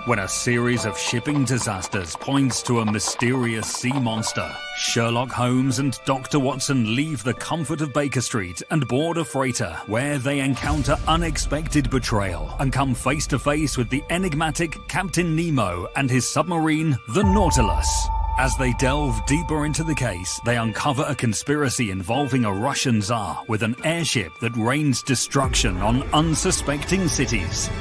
When a series of shipping disasters points to a mysterious sea monster, Sherlock Holmes and Dr. Watson leave the comfort of Baker Street and board a freighter where they encounter unexpected betrayal and come face to face with the enigmatic Captain Nemo and his submarine, the Nautilus. As they delve deeper into the case, they uncover a conspiracy involving a Russian Tsar with an airship that rains destruction on unsuspecting cities.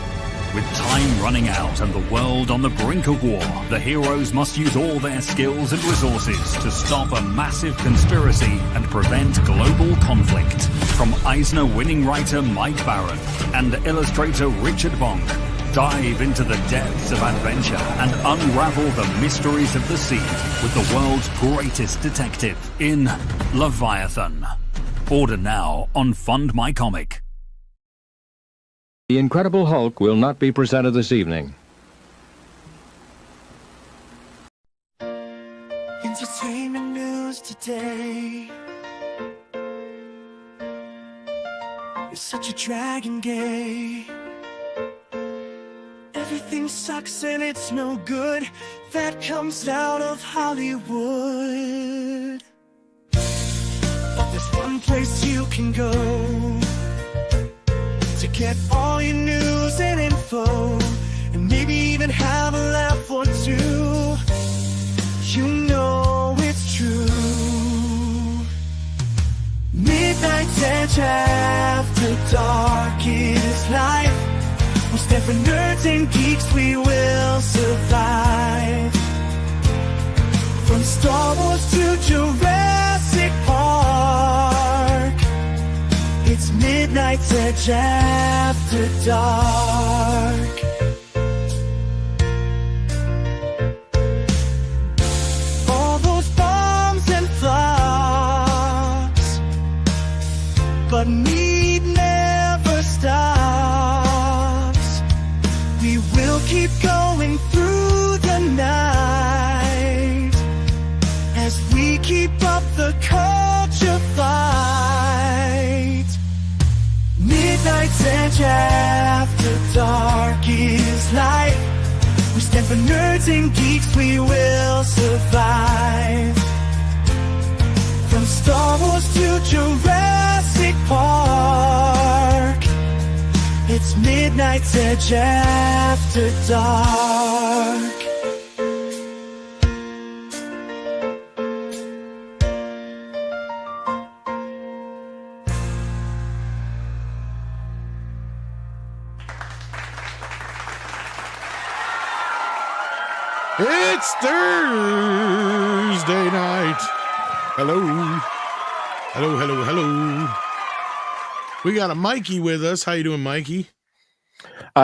With time running out and the world on the brink of war, the heroes must use all their skills and resources to stop a massive conspiracy and prevent global conflict. From Eisner-winning writer Mike Barron and illustrator Richard Bong, dive into the depths of adventure and unravel the mysteries of the sea with the world's greatest detective in Leviathan. Order now on Fund My Comic. The Incredible Hulk will not be presented this evening. Entertainment news today. You're such a dragon gay. Everything sucks and it's no good. That comes out of Hollywood. But there's one place you can go to get all your news and info, and maybe even have a laugh or two. You know it's true. Midnight's Edge after dark is life. We stand for nerds and geeks, we will survive. From Star Wars to Jurassic Park, it's Midnight's Edge after dark. All those bombs and flops, but MEAD never stops. We will keep going through the night as we keep up the culture fight. Midnight's Edge after dark is life. We stand for nerds and geeks, we will survive. From Star Wars to Jurassic Park, it's Midnight's Edge after dark. It's Thursday night. Hello. Hello, hello, hello. We got a Mikey with us. How you doing, Mikey?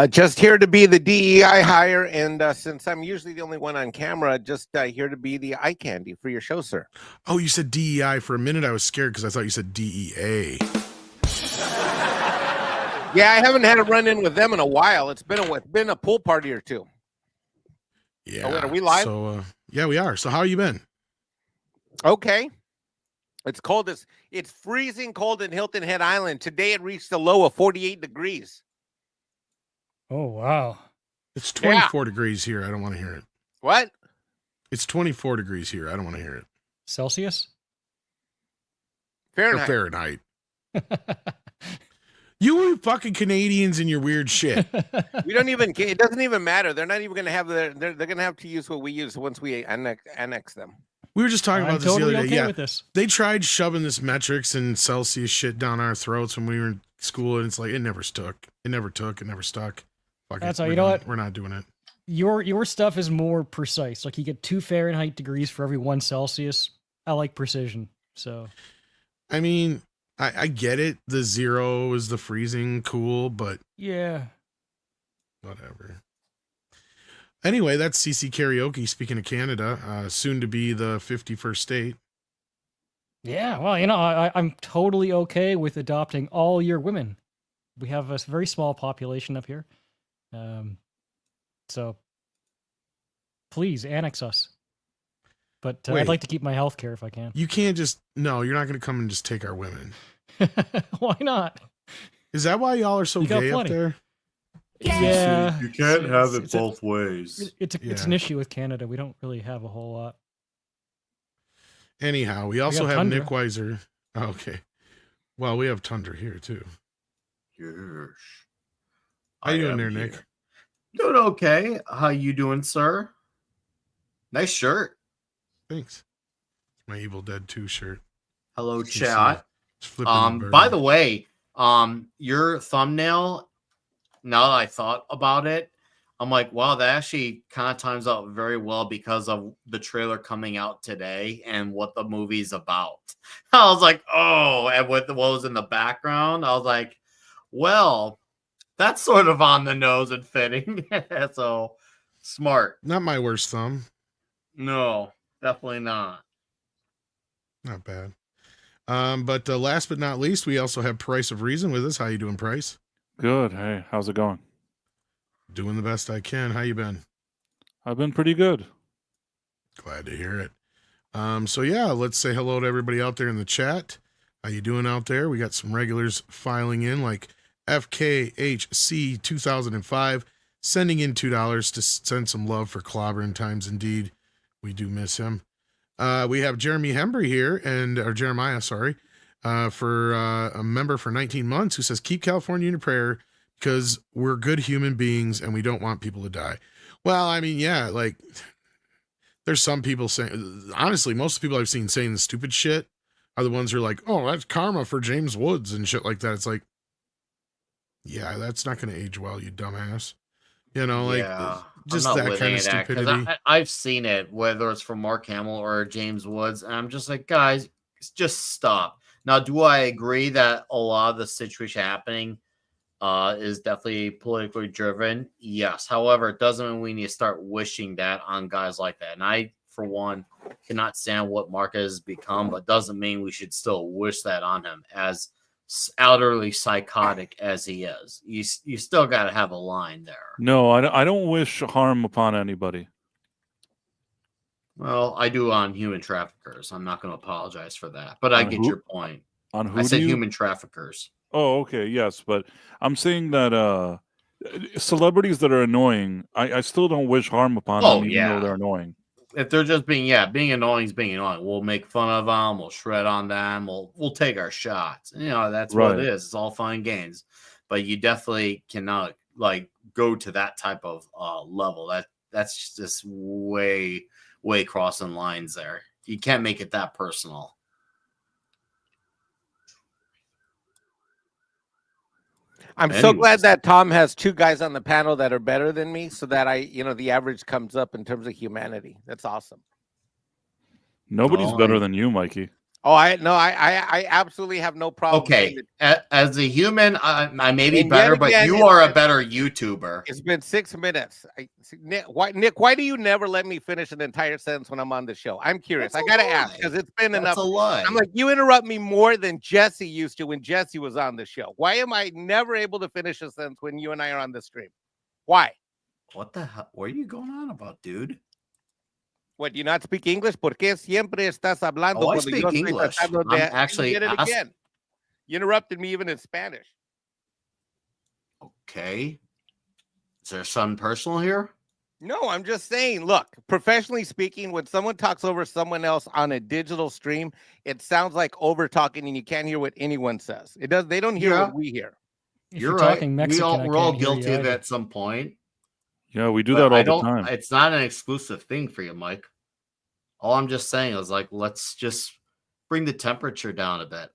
Just here to be the DEI hire, and since I'm usually the only one on camera, just here to be the eye candy for your show, sir. Oh, you said DEI for a minute. I was scared because I thought you said DEA. Yeah, I haven't had a run-in with them in a while. It's been a pool party or two. Yeah. Oh, wait, are we live? So, yeah, we are. So how you been? Okay. It's cold. It's freezing cold in Hilton Head Island. Today it reached a low of 48 degrees. Oh, wow. It's 24 degrees here. I don't want to hear it. What? It's 24 degrees here. I don't want to hear it. Celsius? Fahrenheit. Fahrenheit. You fucking Canadians and your weird shit. We don't even. It doesn't even matter. They're not even going to have They're going to have to use what we use once we annex them. We were just talking about this totally the other day. okay Yeah, with this. They tried shoving this metrics and Celsius shit down our throats when we were in school, and it's like it never stuck. It never took. It never stuck. Fuck That's it. all. We're You know not- what? We're not doing it. Your stuff is more precise. Like you get 2 Fahrenheit degrees for every 1 Celsius. I like precision. So I mean, I get it. The 0 is the freezing cool, but yeah. whatever. Anyway, that's CC Karaoke. Speaking of Canada, soon to be the 51st state. Yeah, well, I'm totally okay with adopting all your women. We have a very small population up here. So please annex us. But Wait. I'd like to keep my health care if I can. You can't just, no, you're not going to come and just take our women. Why not? Is that why y'all are so You got gay up plenty. there? Yeah, You can't have it it's both ways. it's an Yeah. issue with Canada. We don't really have a whole lot. Anyhow, we also have have tundra. Nick Weiser. Oh, okay. Well, we have Tundra here too. Yes. How you I doing am there, here. Nick? Doing okay. How you doing, sir? Nice shirt. Thanks. My Evil Dead 2 shirt. Hello, Let's see. chat. It's flipping the By bird. the way, your thumbnail, now that I thought about it, I'm like, wow, that actually kind of times out very well because of the trailer coming out today and what the movie's about. I was like, oh, and with what was in the background, I was like, well, that's sort of on the nose and fitting. So smart. Not my worst thumb. No, definitely not. Not bad. But last but not least, we also have Price of Reason with us. How you doing, Price? Good. Hey, how's it going? Doing the best I can. How you been? I've been pretty good. Glad to hear it. So yeah, let's say hello to everybody out there in the chat. How you doing out there? We got some regulars filing in, like FKHC 2005, sending in $2 to send some love for Clobbering Times. Indeed, we do miss him. We have Jeremy Hembry here, or Jeremiah, sorry, for a member for 19 months who says, keep California in your prayer because we're good human beings and we don't want people to die. Well, I mean, yeah, like there's some people saying, honestly, most of the people I've seen saying the stupid shit are the ones who are like, oh, that's karma for James Woods and shit like that. It's like, yeah, that's not going to age well, you dumbass. You know, like just that kind of stupidity. I've seen it, whether it's from Mark Hamill or James Woods, and I'm just like, guys, just stop. Now, do I agree that a lot of the situation happening is definitely politically driven? Yes. However, it doesn't mean we need to start wishing that on guys like that. And I, for one, cannot stand what Mark has become, but doesn't mean we should still wish that on him, as utterly psychotic as he is. You still got to have a line there. No, I don't wish harm upon anybody. Well, I do on human traffickers. I'm not going to apologize for that, but I get your point. On who? I said human traffickers. Oh, okay, yes, but I'm saying that celebrities that are annoying, I still don't wish harm upon them, even though they're annoying. If they're just being annoying is being annoying. We'll make fun of them. We'll shred on them. We'll take our shots. You know, that's what it is. It's all fun and games, but you definitely cannot like go to that type of level. That's just way crossing lines there. You can't make it that personal. I'm so glad that Tom has two guys on the panel that are better than me, so that the average comes up in terms of humanity. That's awesome. Nobody's better than you, Mikey. Oh, I absolutely have no problem. Okay, as a human, I may be better, but you are a better YouTuber. It's been 6 minutes. Nick, why do you never let me finish an entire sentence when I'm on the show? I'm curious. I gotta ask because it's been enough. That's a lie. I'm like, you interrupt me more than Jesse used to when Jesse was on the show. Why am I never able to finish a sentence when you and I are on the stream? Why? What the hell? What are you going on about, dude? What, do you not speak English? ¿Por qué siempre estás hablando? Oh, I speak English. I'm actually did it again. You interrupted me even in Spanish. Okay. Is there something personal here? No, I'm just saying, look, professionally speaking, when someone talks over someone else on a digital stream, it sounds like over talking and you can't hear what anyone says. It does. They don't hear what we hear. You're right. We're all guilty of it at some point. Yeah, we do that all the time. It's not an exclusive thing for you, Mike. All I'm just saying is like, let's just bring the temperature down a bit.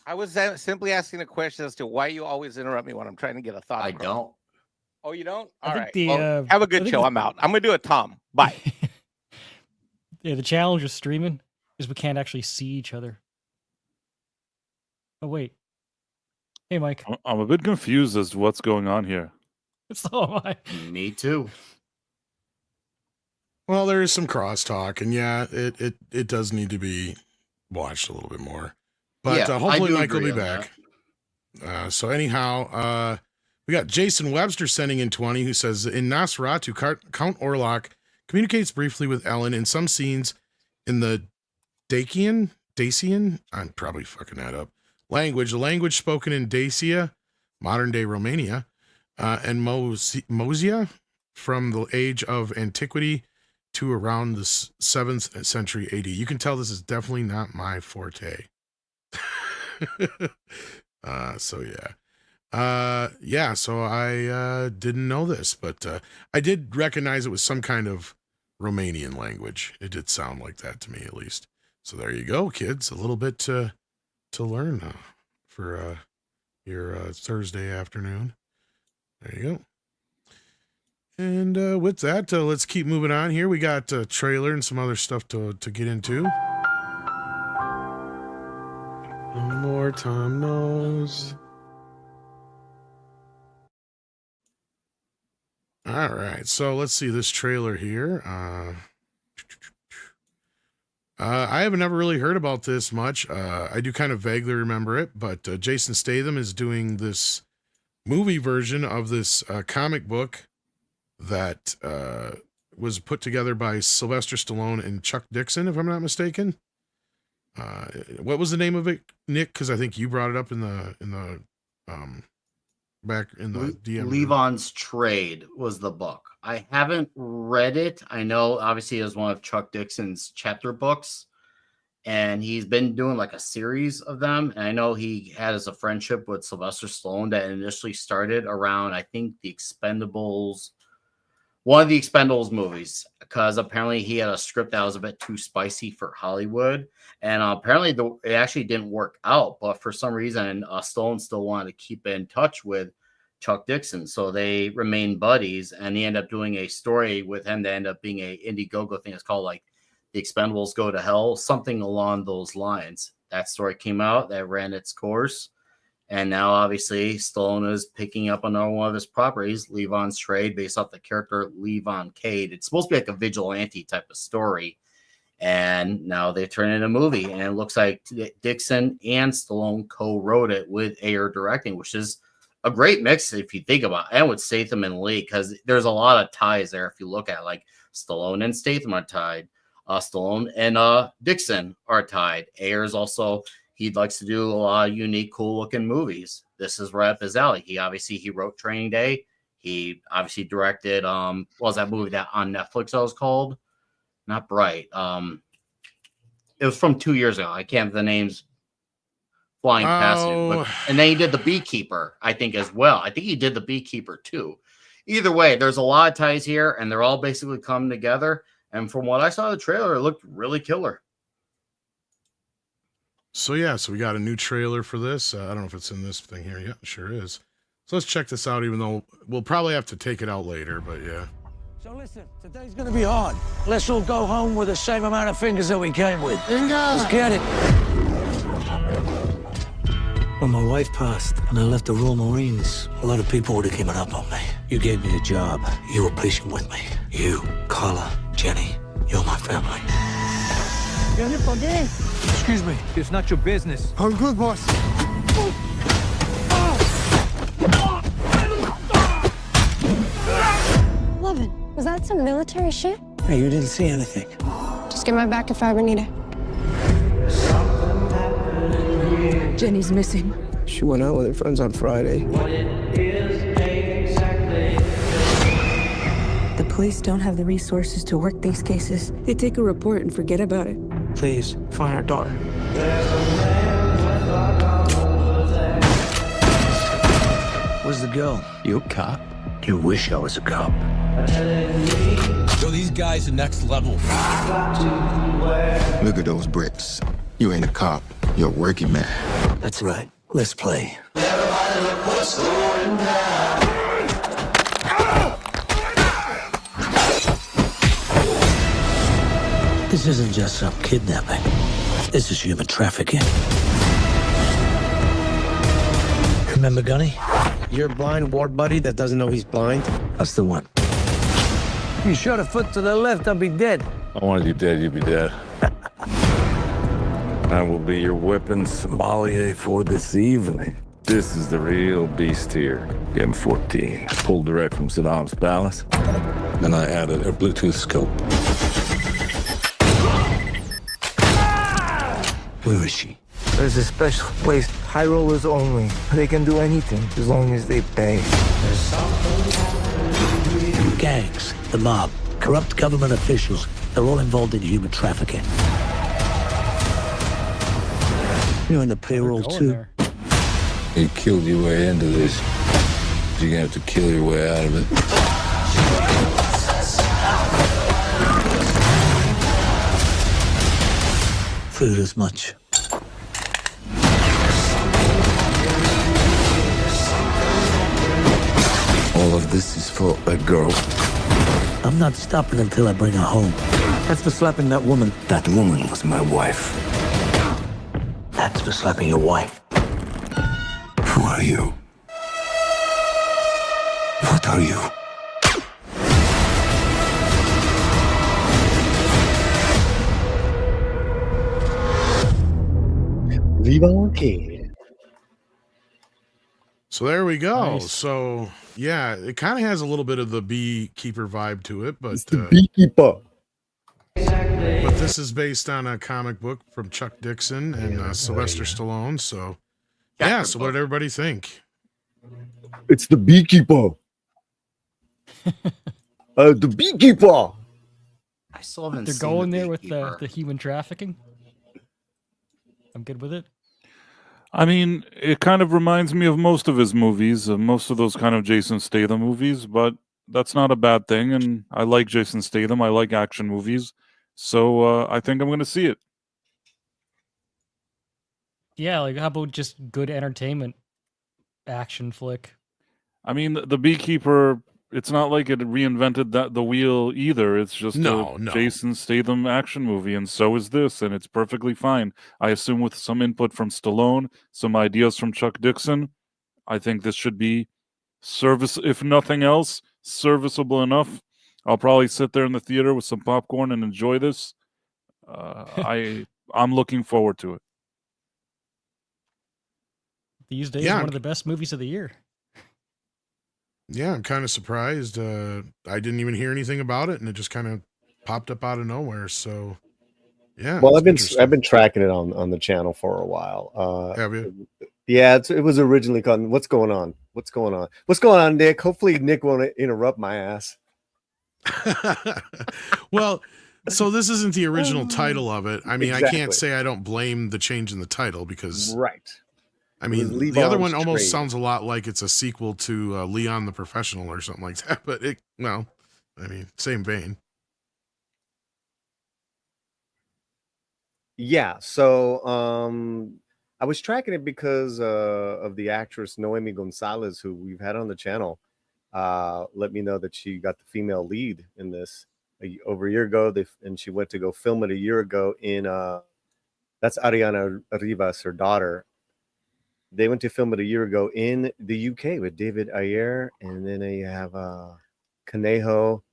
I was simply asking a question as to why you always interrupt me when I'm trying to get a thought. I don't. Oh, you don't? I All think right. the, well, have a good show. I'm out. I'm going to do a Tom. Bye. Yeah, the challenge of streaming is we can't actually see each other. Oh, wait. Hey, Mike. I'm a bit confused as to what's going on here. So am I. Me too. Well, there is some crosstalk, and yeah, it does need to be watched a little bit more. But hopefully Mike will be back. So anyhow, we got Jason Webster sending in 20, who says, in Nosferatu, Count Orlok communicates briefly with Ellen in some scenes in the Dacian, I'm probably fucking that up, language, the language spoken in Dacia, modern-day Romania. and Mosia from the age of antiquity to around the 7th century AD. You can tell this is definitely not my forte. So I didn't know this, but I did recognize it was some kind of Romanian language. It did sound like that to me, at least. So there you go, kids. A little bit to learn for your Thursday afternoon. There you go. And with that, let's keep moving on here. We got a trailer and some other stuff to get into. No more Tom knows. All right, so let's see this trailer here. I have never really heard about this much. I do kind of vaguely remember it, but Jason Statham is doing this movie version of this comic book that was put together by Sylvester Stallone and Chuck Dixon, if I'm not mistaken. What was the name of it, Nick? Because I think you brought it up in the back in the DM. Levon's Trade was the book. I haven't read it. I know obviously it was one of Chuck Dixon's chapter books, and he's been doing like a series of them. And I know he has a friendship with Sylvester Stallone that initially started around, I think, the Expendables, one of the Expendables movies, because apparently he had a script that was a bit too spicy for Hollywood. And apparently it actually didn't work out. But for some reason, Stallone still wanted to keep in touch with Chuck Dixon. So they remained buddies, and he ended up doing a story with him that ended up being a Indiegogo thing. It's called like The Expendables Go to Hell, something along those lines. That story came out, that ran its course. And now obviously Stallone is picking up another one of his properties, Levon's Trade, based off the character Levon Cade. It's supposed to be like a vigilante type of story. And now they turn it into a movie. And it looks like Dixon and Stallone co-wrote it with Ayer directing, which is a great mix if you think about it, and with Statham and Lee, because there's a lot of ties there. If you look at like Stallone and Statham are tied, Stallone and Dixon are tied. Ayers also, he likes to do a lot of unique, cool looking movies. This is right up his alley. He wrote Training Day. He obviously directed what was that movie that on Netflix that was called? Not Bright. It was from 2 years ago. I can't have the names flying past it. But, and then he did The Beekeeper, I think, as well. I think he did The Beekeeper too. Either way, there's a lot of ties here, and they're all basically coming together. And from what I saw in the trailer, it looked really killer. So yeah, so we got a new trailer for this. I don't know if it's in this thing here. Yeah, it sure is. So let's check this out, even though we'll probably have to take it out later, but yeah. So listen, today's gonna be hard. Let's all go home with the same amount of fingers that we came with. Let's get it. When my wife passed and I left the Royal Marines, a lot of people would have given up on me. You gave me a job. You were patient with me. You, Carla, Jenny, you're my family. Excuse me, it's not your business. I'm good, boss. Levin, was that some military shit? Hey, you didn't see anything. Just get my back if I ever need it. Jenny's missing. She went out with her friends on Friday. The police don't have the resources to work these cases. They take a report and forget about it. Please, find our daughter. Where's the girl? You a cop? You wish I was a cop. Yo, these guys are next level. Look at those bricks. You ain't a cop. You're a working man. That's right. Let's play. This isn't just some kidnapping. This is human trafficking. Remember Gunny? Your blind ward buddy that doesn't know he's blind? That's the one. You shot a foot to the left, I'll be dead. I wanted you dead, you'd be dead. I will be your weapon sommelier for this evening. This is the real beast here. M14. Pulled direct from Saddam's palace. Then I added a Bluetooth scope. Where is she? There's a special place high rollers only. They can do anything as long as they pay. Gangs, the mob, corrupt government officials, they're all involved in human trafficking. You're in the payroll too. There. You killed your way into this. You're gonna have to kill your way out of it. Food as much. All of this is for a girl. I'm not stopping until I bring her home. That's for slapping that woman. That woman was my wife. That's for slapping your wife. Who are you? What are you? So there we go. Nice. So yeah, it kind of has a little bit of the beekeeper vibe to it, but Beekeeper. but this is based on a comic book from Chuck Dixon and Sylvester Stallone. So yeah, so what did everybody think? It's the beekeeper. The beekeeper. I still haven't They're seen going the there with Beekeeper. the human trafficking. I'm good with it. I mean, it kind of reminds me of most of his movies, most of those kind of Jason Statham movies, but that's not a bad thing. And I like Jason Statham. I like action movies. So I think I'm going to see it. Yeah, like how about just good entertainment action flick? I mean, the Beekeeper, it's not like it reinvented the wheel either. It's just No. a Jason Statham action movie, and so is this, and it's perfectly fine. I assume with some input from Stallone, some ideas from Chuck Dixon, I think this should be if nothing else, serviceable enough. I'll probably sit there in the theater with some popcorn and enjoy this. I'm looking forward to it. These days, Yeah. one of the best movies of the year. Yeah, I'm kind of surprised. I didn't even hear anything about it, and it just kind of popped up out of nowhere. So, yeah. Well, it's I've been tracking it on the channel for a while. Have you? Yeah, it was originally called "What's Going On." What's going on? What's going on, Nick? Hopefully, Nick won't interrupt my ass. Well, so this isn't the original title of it. I mean, I Exactly. can't say I don't blame the change in the title because, Right. I It was mean, the other Levon's one almost Trade. sounds a lot like it's a sequel to Leon the Professional or something like that. But I mean, same vein. Yeah. So, I was tracking it because of the actress Noemi Gonzalez, who we've had on the channel. Let me know that she got the female lead in this over a year ago. And she went to go film it a year ago in that's Ariana Rivas, her daughter. They went to film it a year ago in the UK with David Ayer, and then they have Conejo,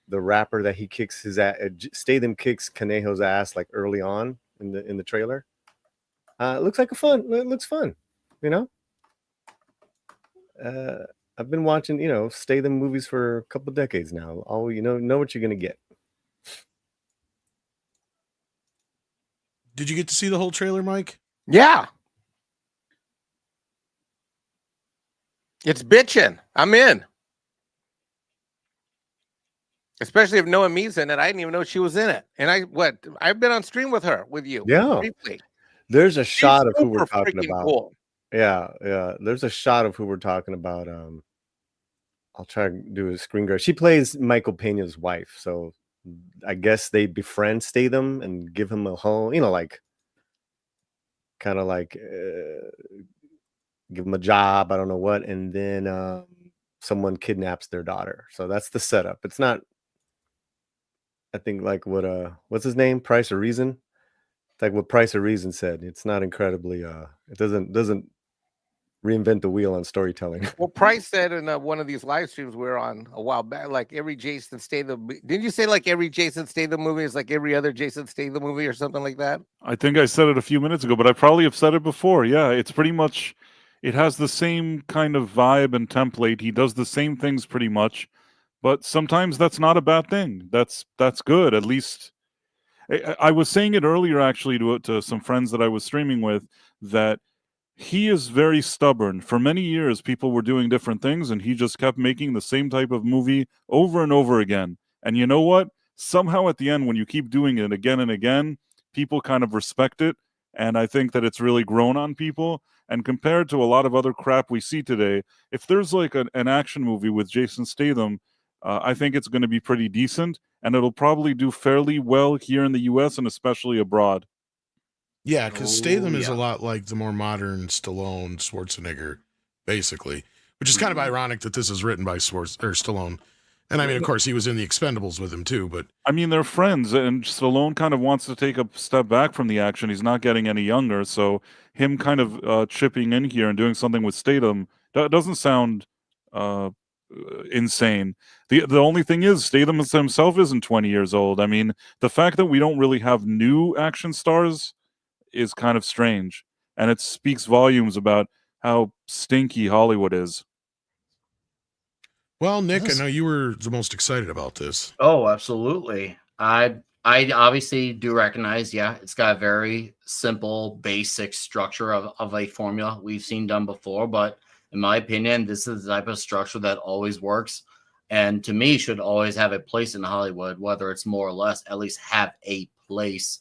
the rapper that he kicks his ass. Statham kicks Conejo's ass like early on in the trailer. It looks like it looks fun, you know. I've been watching, Statham movies for a couple decades now. All know what you're gonna get. Did you get to see the whole trailer, Mike? Yeah. It's bitching. I'm in. Especially if Noemi's in it. I didn't even know she was in it. And I've been on stream with you. Yeah. Briefly. There's a shot of who we're Super talking freaking about. cool. Yeah. There's a shot of who we're talking about. I'll try to do a screen grab. She plays Michael Pena's wife, so I guess they befriend Statham and give him a home. Kind of like give him a job. I don't know what, and then someone kidnaps their daughter. So that's the setup. It's not. I think like what's his name? Price or Reason. It's like what Price or Reason said. It's not incredibly. It doesn't reinvent the wheel on storytelling. Well, Price said in one of these live streams we were on a while back, like every Jason Statham. Didn't you say like every Jason Statham movie is like every other Jason Statham movie or something like that? I think I said it a few minutes ago, but I probably have said it before. Yeah, it's pretty much, it has the same kind of vibe and template. He does the same things pretty much, but sometimes that's not a bad thing. That's good. At least I was saying it earlier actually to some friends that I was streaming with, that he is very stubborn. For many years, people were doing different things, and he just kept making the same type of movie over and over again. And you know what? Somehow at the end, when you keep doing it again and again, people kind of respect it. And I think that it's really grown on people. And compared to a lot of other crap we see today, if there's like an action movie with Jason Statham, I think it's going to be pretty decent. And it'll probably do fairly well here in the US and especially abroad. Yeah, because Statham is a yeah. lot like the more modern Stallone, Schwarzenegger, basically, which is kind of ironic that this is written by Stallone. And I mean, of course, he was in the Expendables with him too, but I mean, they're friends, and Stallone kind of wants to take a step back from the action. He's not getting any younger, so him kind of chipping in here and doing something with Statham doesn't sound uh, insane. The only thing is, Statham himself isn't 20 years old. I mean, the fact that we don't really have new action stars is kind of strange, and it speaks volumes about how stinky Hollywood is. well, Nick, I know you were the most excited about this. Oh, absolutely. I obviously do recognize, yeah, it's got a very simple, basic structure of a formula we've seen done before, but in my opinion, this is the type of structure that always works, and to me should always have a place in Hollywood, whether it's more or less, at least have a place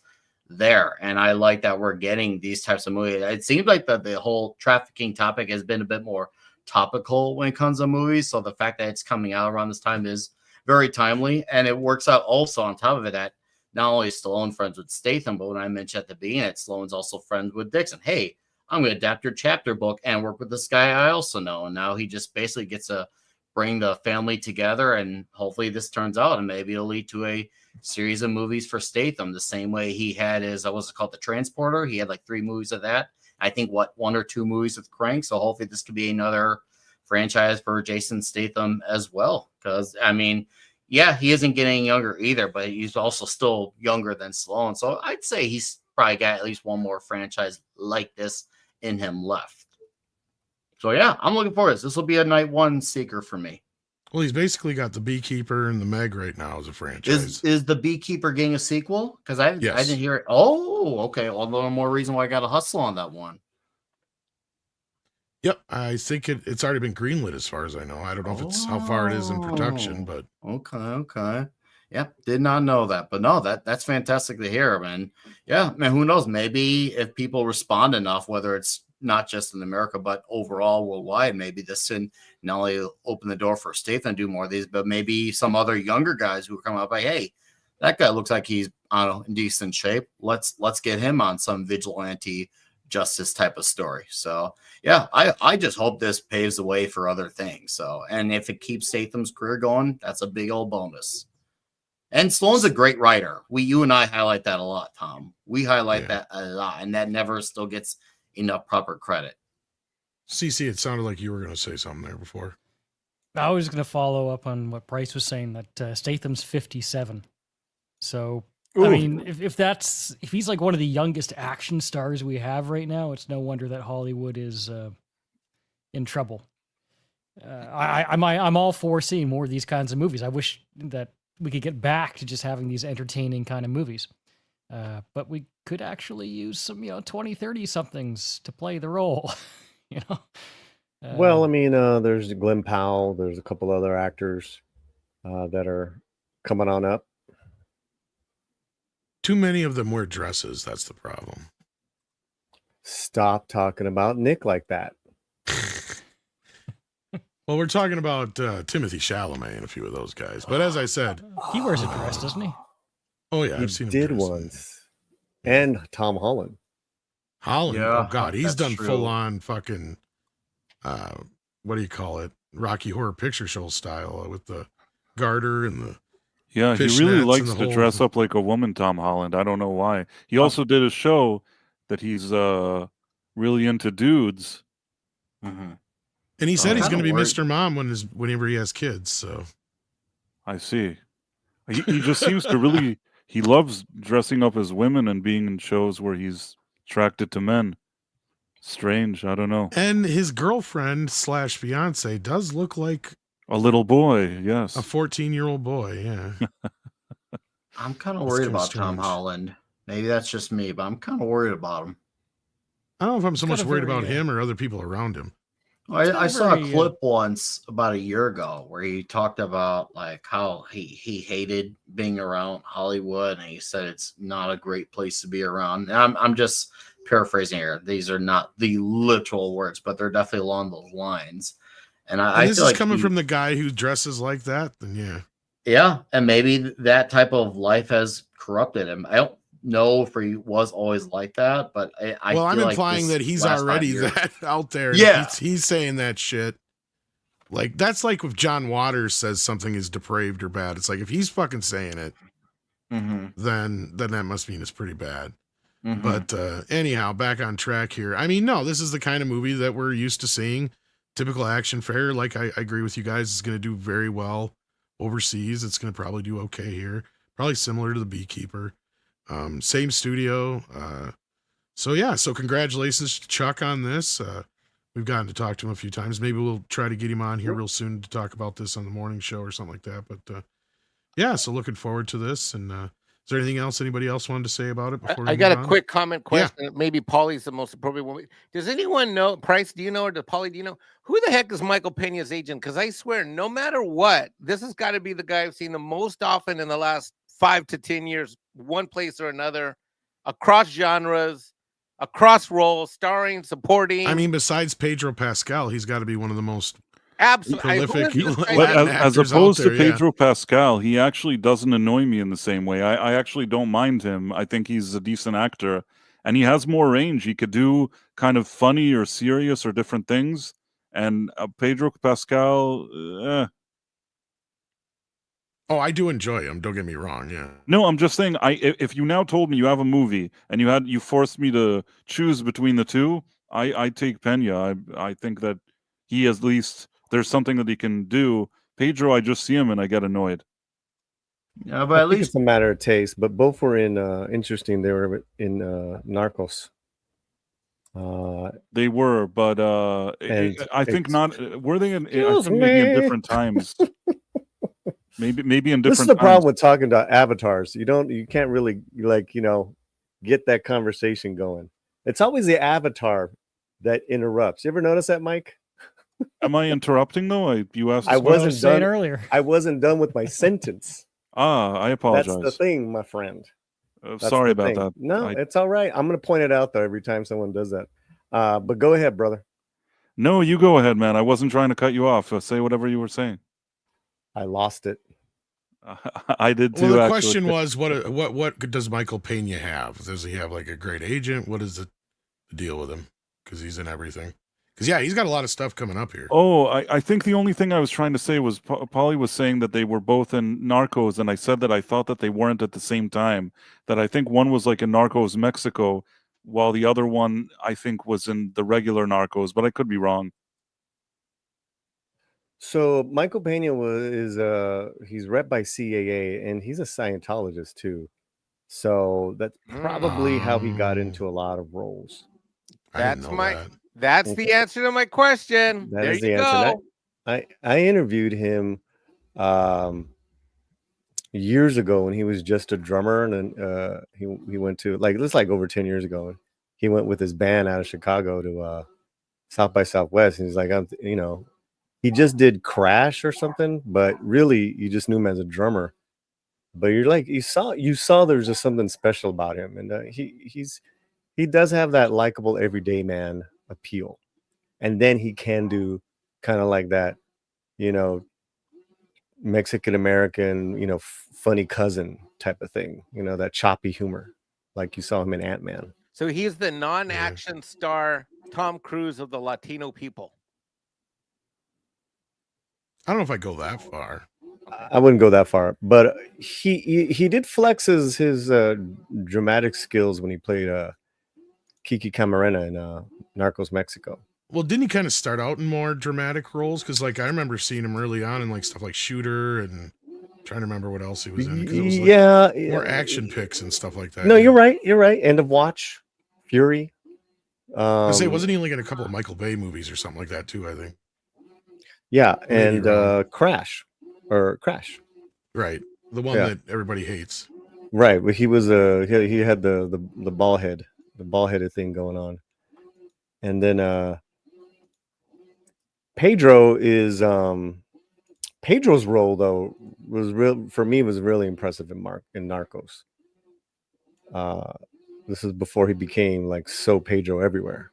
there. And I like that we're getting these types of movies. It seems like the whole trafficking topic has been a bit more topical when it comes to movies. So the fact that it's coming out around this time is very timely. And it works out also on top of it that not only is Stallone friends with Statham, but when I mentioned at the beginning that Stallone's also friends with Dixon. Hey, I'm going to adapt your chapter book and work with this guy I also know. And now he just basically gets to bring the family together. And hopefully this turns out and maybe it'll lead to a series of movies for Statham, the same way he had his, what's it called, The Transporter. He had like 3 movies of that. I think 1 or 2 movies with Crank. So hopefully this could be another franchise for Jason Statham as well. Because I mean, yeah, he isn't getting younger either, but he's also still younger than Stallone. So I'd say he's probably got at least 1 more franchise like this in him left. So yeah, I'm looking forward to this. This will be a night 1 seeker for me. Well, he's basically got the Beekeeper and the Meg right now as a franchise. Is the Beekeeper getting a sequel? Because I didn't hear it. Oh, okay. Well, a little more reason why I got to hustle on that one. Yep, I think it's already been greenlit as far as I know. I don't know if it's how far it is in production, but okay. Yep, did not know that. But no, that's fantastic to hear, man. Yeah, man, who knows? Maybe if people respond enough, whether it's not just in America, but overall worldwide, maybe this can not only open the door for Statham to do more of these, but maybe some other younger guys who come up like, hey, that guy looks like he's in decent shape. Let's get him on some vigilante justice type of story. So yeah, I just hope this paves the way for other things. So, and if it keeps Statham's career going, that's a big old bonus. And Stallone's a great writer. You and I highlight that a lot, Tom. We highlight that a lot, and that never still gets enough proper credit. CC, it sounded like you were going to say something there before. I was going to follow up on what Bryce was saying, that Statham's 57. So, Ooh. I mean, if he's like one of the youngest action stars we have right now, it's no wonder that Hollywood is in trouble. I'm all for seeing more of these kinds of movies. I wish that we could get back to just having these entertaining kind of movies. But we could actually use some, 20, 30 somethings to play the role, Well, I mean, there's Glenn Powell. There's a couple other actors that are coming on up. Too many of them wear dresses. That's the problem. Stop talking about Nick like that. Well, we're talking about Timothy Chalamet and a few of those guys. But as I said, he wears a dress, doesn't he? Oh yeah, He I've seen him did dress. once. And Tom Holland. Holland. Yeah, Oh God, he's that's done true. full on fucking what do you call it? Rocky Horror Picture Show style with the garter and the Yeah, he fishnets really and likes the to whole- dress up like a woman, Tom Holland. I don't know why. He also did a show that he's really into dudes. Mm-hmm. And he said he's going to be worried. Mr. Mom whenever he has kids. So I see. He just seems to really, he loves dressing up as women and being in shows where he's attracted to men. Strange, I don't know. and his girlfriend / fiance does look like A little boy, yes. a 14-year-old boy. Yeah. I'm kind of That's worried kinda about Tom strange. Holland. Maybe that's just me, but I'm kind of worried about him. I don't know if I'm so Got much a worried very, about him or other people around him. I saw a clip once about a year ago where he talked about like how he hated being around Hollywood, and he said it's not a great place to be around. And I'm just paraphrasing here. These are not the literal words, but they're definitely along those lines. And And I this feel is like coming from the guy who dresses like that. Then yeah. yeah, and maybe that type of life has corrupted him. I don't know if he was always like that, but I Well, I'm feel like implying this that he's last 5 already years- that out there. And Yeah. if he's saying that shit. Like that's like if John Waters says something is depraved or bad. It's like if he's fucking saying it, then that must mean it's pretty bad. Mhm. But anyhow, back on track here. I mean, no, this is the kind of movie that we're used to seeing. Typical action fare. Like I agree with you guys. It's going to do very well overseas. It's going to probably do okay here. Probably similar to The Beekeeper. Same studio. So yeah. So congratulations to Chuck on this. We've gotten to talk to him a few times. Maybe we'll try to get him on here real soon to talk about this on the morning show or something like that. But yeah, so looking forward to this. And is there anything else anybody else wanted to say about it before we I got a move on? quick comment question. Maybe Paulie's the most appropriate one. Does anyone know, Price, do you know, or Paulie, do you know, who the heck is Michael Pena's agent? Because I swear, no matter what, this has got to be the guy I've seen the most often in the last 5 to 10 years, one place or another, across genres, across roles, starring, supporting. I mean, besides Pedro Pascal, he's got to be one of the most absolutely prolific But Latin as actors opposed out to there, yeah. Pedro Pascal, he actually doesn't annoy me in the same way. I actually don't mind him. I think he's a decent actor, and he has more range. He could do kind of funny or serious or different things. And Pedro Pascal, Oh, I do enjoy him. Don't get me wrong. Yeah. no, I'm just saying. If you now told me you have a movie and you forced me to choose between the two, I take Pena. I think that he at least there's something that he can do. Pedro, I just see him and I get annoyed. Yeah, I think it's a matter of taste, but both were in interesting. They were in Narcos. They were, but I think not. Were they in? I think maybe in different times. maybe in different. This is the times. problem with talking about avatars. You can't really get that conversation going. It's always the avatar that interrupts. You ever notice that, Mike? Am I interrupting though? You asked. I wasn't done earlier. I wasn't done with my sentence. I apologize. That's the thing, my friend. Sorry about thing. that. No, it's all right. I'm going to point it out though every time someone does that. But go ahead, brother. No, you go ahead, man. I wasn't trying to cut you off. Say whatever you were saying. I lost it. I did too. Well, the actually. question was, what does Michael Pena have? Does he have like a great agent? What is the deal with him? Because he's in everything. Because yeah, he's got a lot of stuff coming up here. Oh, I think the only thing I was trying to say was Polly was saying that they were both in Narcos, and I said that I thought that they weren't at the same time. That I think one was like in Narcos Mexico, while the other one I think was in the regular Narcos, but I could be wrong. So Michael Pena he's rep by CAA and he's a Scientologist too. So that's probably how he got into a lot of roles. That's the answer to my question. That there is the you answer. go. I interviewed him years ago when he was just a drummer, and then he went to over 10 years ago. He went with his band out of Chicago to South by Southwest, and he's like, he just did Crash or something, but really you just knew him as a drummer. But you saw there's just something special about him, and he does have that likable everyday man appeal, and then he can do kind of like that, Mexican American, funny cousin type of thing, that choppy humor, like you saw him in Ant-Man. So he's the non-action star Tom Cruise of the Latino people. I don't know if I go that far. I wouldn't go that far, but he did flex his dramatic skills when he played Kiki Camarena in Narcos Mexico. Well, didn't he kind of start out in more dramatic roles? Because I remember seeing him early on in stuff like Shooter, and I'm trying to remember what else he was in. 'Cause it was more action picks and stuff like that. No, you're right. End of Watch, Fury. I say, wasn't he in a couple of Michael Bay movies or something like that too? I think. Yeah, and Crash. Right, the one that everybody hates. Right, but he was he had the ball head, the ball-headed thing going on. And then Pedro is Pedro's role though was really impressive in Narcos. This is before he became like so Pedro everywhere.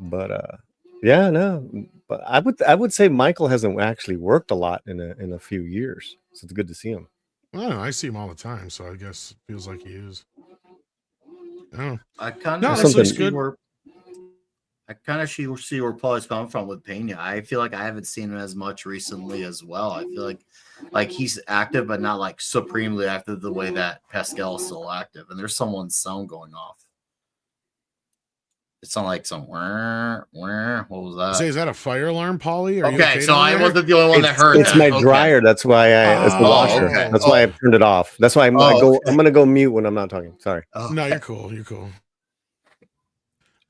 But yeah, no. But I would say Michael hasn't actually worked a lot in a few years. So it's good to see him. I don't know. I see him all the time, so I guess it feels like he is. Oh, I kind no, of this looks see good. where Paul's coming from with Pena. I feel like I haven't seen him as much recently as well. I feel like he's active, but not like supremely active the way that Pascal is still active. And there's someone's sound going off. It sounded like some what was that? Say, is that a fire alarm, Paulie? Are you Okay, so down I there? wasn't the only one that heard It's that. my Okay. dryer. That's why it's the washer. okay. That's why I've turned it off. That's why I'm okay. I'm gonna go mute when I'm not talking. Sorry. No, you're cool. You're cool.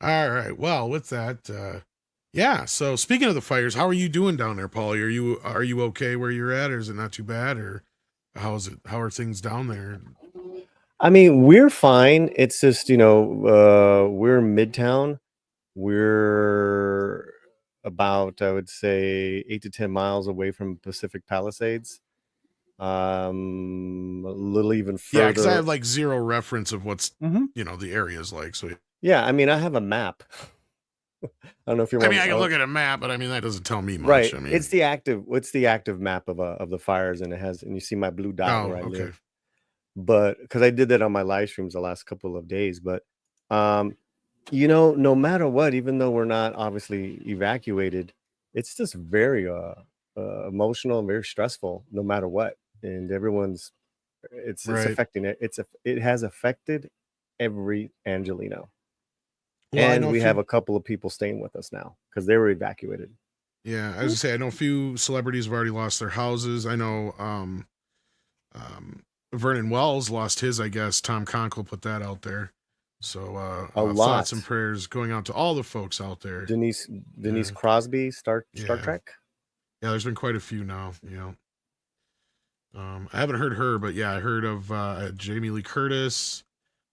All right. Well, with that, yeah. So speaking of the fires, how are you doing down there, Paulie? Are you okay where you're at, or is it not too bad, or how is it? How are things down there? I mean, we're fine. It's just, we're Midtown. We're about, I would say, 8 to 10 miles away from Pacific Palisades. A little even further. Yeah, because I have like zero reference of what's the area's like. So yeah, I mean, I have a map. I don't know if you're. I mean, I can look at a map, but I mean that doesn't tell me much. Right. I mean, it's the active map of the fires, and you see my blue dot where I live. But because I did that on my live streams the last couple of days, but no matter what, even though we're not obviously evacuated, it's just very emotional and very stressful no matter what, and it's affecting it. It has affected every Angelino. Well, and we have a couple of people staying with us now because they were evacuated. Yeah, as I say, I know a few celebrities have already lost their houses. I know Vernon Wells lost his, I guess. Tom Conkle put that out there. So thoughts and prayers going out to all the folks out there. Denise Crosby, Star Trek. Yeah, there's been quite a few now. I haven't heard her, but yeah, I heard of Jamie Lee Curtis.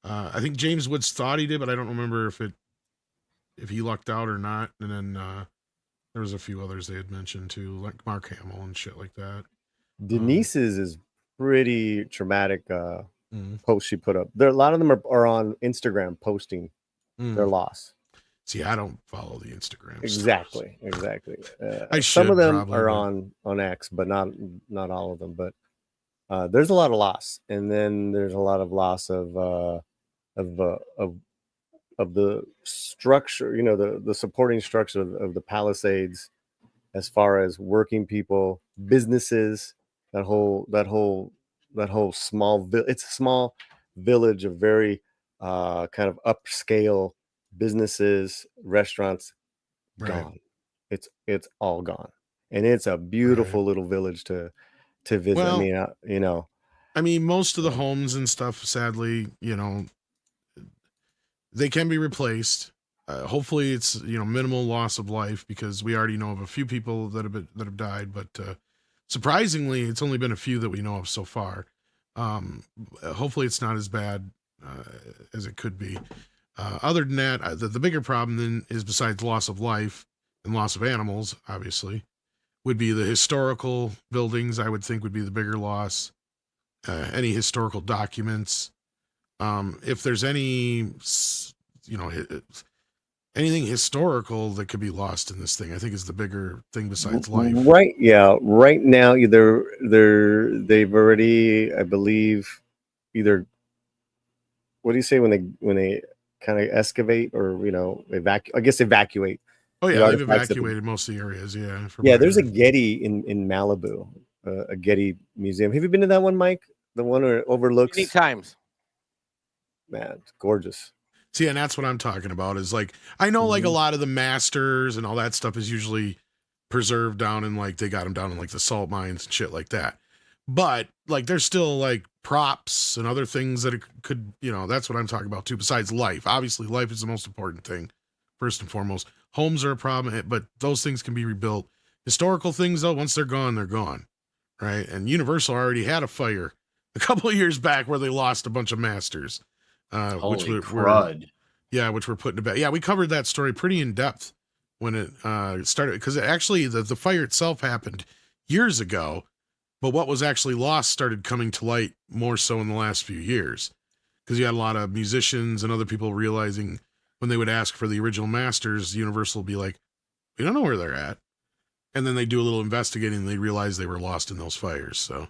I think James Woods thought he did, but I don't remember if he lucked out or not. And then there was a few others they had mentioned too, like Mark Hamill and shit like that. Denise's is pretty traumatic post she put up. A lot of them are on Instagram posting their loss. See, I don't follow the Instagram. Exactly. Some of them are on X, but not all of them. But there's a lot of loss, and then there's a lot of loss of the structure, the supporting structure of the Palisades, as far as working people, businesses, that whole small it's a small village of very kind of upscale businesses, restaurants, gone. It's all gone, and it's a beautiful little village to visit. Well, I mean, most of the homes and stuff, sadly, they can be replaced. Hopefully it's minimal loss of life, because we already know of a few people that have died, but surprisingly it's only been a few that we know of so far. Hopefully it's not as bad as it could be. Other than that, the bigger problem then is, besides loss of life and loss of animals, obviously, would be the historical buildings. I would think would be the bigger loss. Any historical documents. If there's any, anything historical that could be lost in this thing, I think is the bigger thing besides life. Right. Yeah. Right now, they've already, I believe, either, what do you say when they kind of excavate or evacuate? I guess evacuate. Oh yeah, they've evacuated most of the areas. Yeah. Yeah. There's a Getty in Malibu, a Getty museum. Have you been to that one, Mike? The one where it overlooks. Many times. Man, it's gorgeous. See, and that's what I'm talking about, is like, I know like a lot of the masters and all that stuff is usually preserved down in, like, they got them down in like the salt mines and shit like that. But like, there's still like props and other things that it could, that's what I'm talking about too, besides life. Obviously life is the most important thing, first and foremost. Homes are a problem, but those things can be rebuilt. Historical things though, once they're gone, right? And Universal already had a fire a couple of years back where they lost a bunch of masters. Holy crud. Yeah, which we're putting to bed. Yeah, we covered that story pretty in depth when it started, because actually the fire itself happened years ago, but what was actually lost started coming to light more so in the last few years, because you had a lot of musicians and other people realizing when they would ask for the original masters, Universal would be like, we don't know where they're at. And then they do a little investigating and they realize they were lost in those fires. So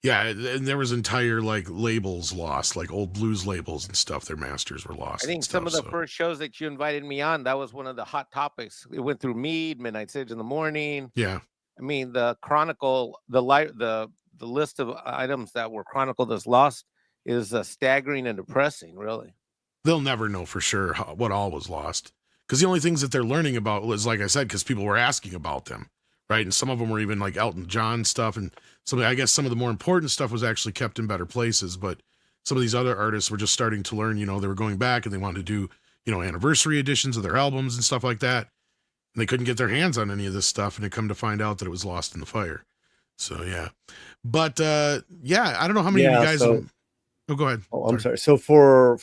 yeah, and there was entire like labels lost, like old blues labels and stuff. Their masters were lost. I think and some stuff, of the so. first shows that you invited me on, that was one of the hot topics. It went through MEAD, Midnight Sage in the Morning. Yeah. I mean, the chronicle, the list of items that were chronicled as lost is staggering and depressing, really. They'll never know for sure what all was lost, because the only things that they're learning about was, like I said, because people were asking about them, right? And some of them were even like Elton John stuff, and I guess some of the more important stuff was actually kept in better places. But some of these other artists were just starting to learn. They were going back and they wanted to do anniversary editions of their albums and stuff like that, and they couldn't get their hands on any of this stuff, and they come to find out that it was lost in the fire. So yeah, but yeah, I don't know how many of you guys. Oh, go ahead. Oh, I'm sorry. So for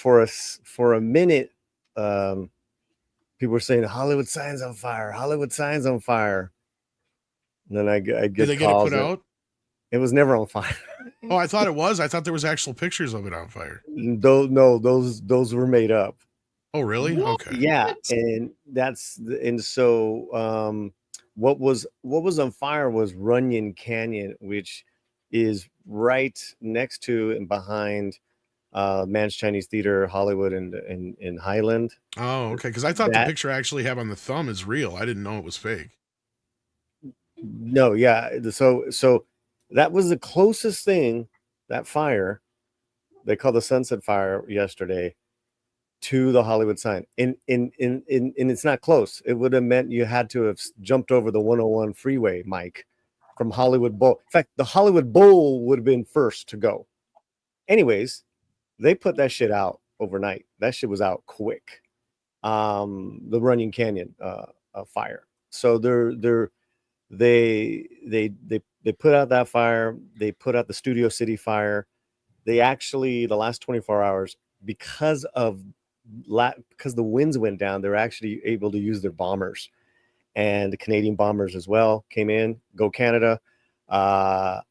a minute, people were saying Hollywood Signs on fire, Hollywood Signs on fire. And then I get Did they get it calls put out? It was never on fire. Oh, I thought it was. I thought there was actual pictures of it on fire. Those were made up. Oh, really? What? Okay. Yeah, and so what was on fire was Runyon Canyon, which is right next to and behind Man's Chinese Theater, Hollywood, and in Highland. Oh, okay. Because I thought the picture I actually have on the thumb is real. I didn't know it was fake. No, yeah. So that was the closest thing, that fire they called the Sunset Fire yesterday, to the Hollywood sign. And it's not close. It would have meant you had to have jumped over the 101 freeway, Mike, from Hollywood Bowl. In fact, the Hollywood Bowl would have been first to go. Anyways, they put that shit out overnight. That shit was out quick. The Runyon Canyon fire. So they put out that fire. They put out the Studio City fire. They actually, the last 24 hours, because the winds went down, they're actually able to use their bombers, and the Canadian bombers as well came in. Go Canada, and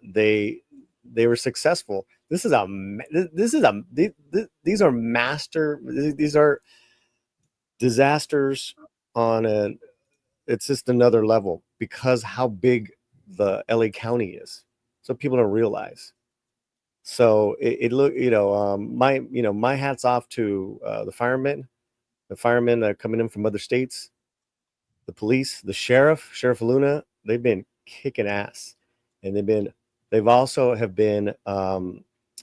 they were successful. These are disasters on an. It's just another level because how big the LA County is. So people don't realize. So it look, my hat's off to the firemen that are coming in from other states, the police, the Sheriff Luna. They've been kicking ass, and they've also have been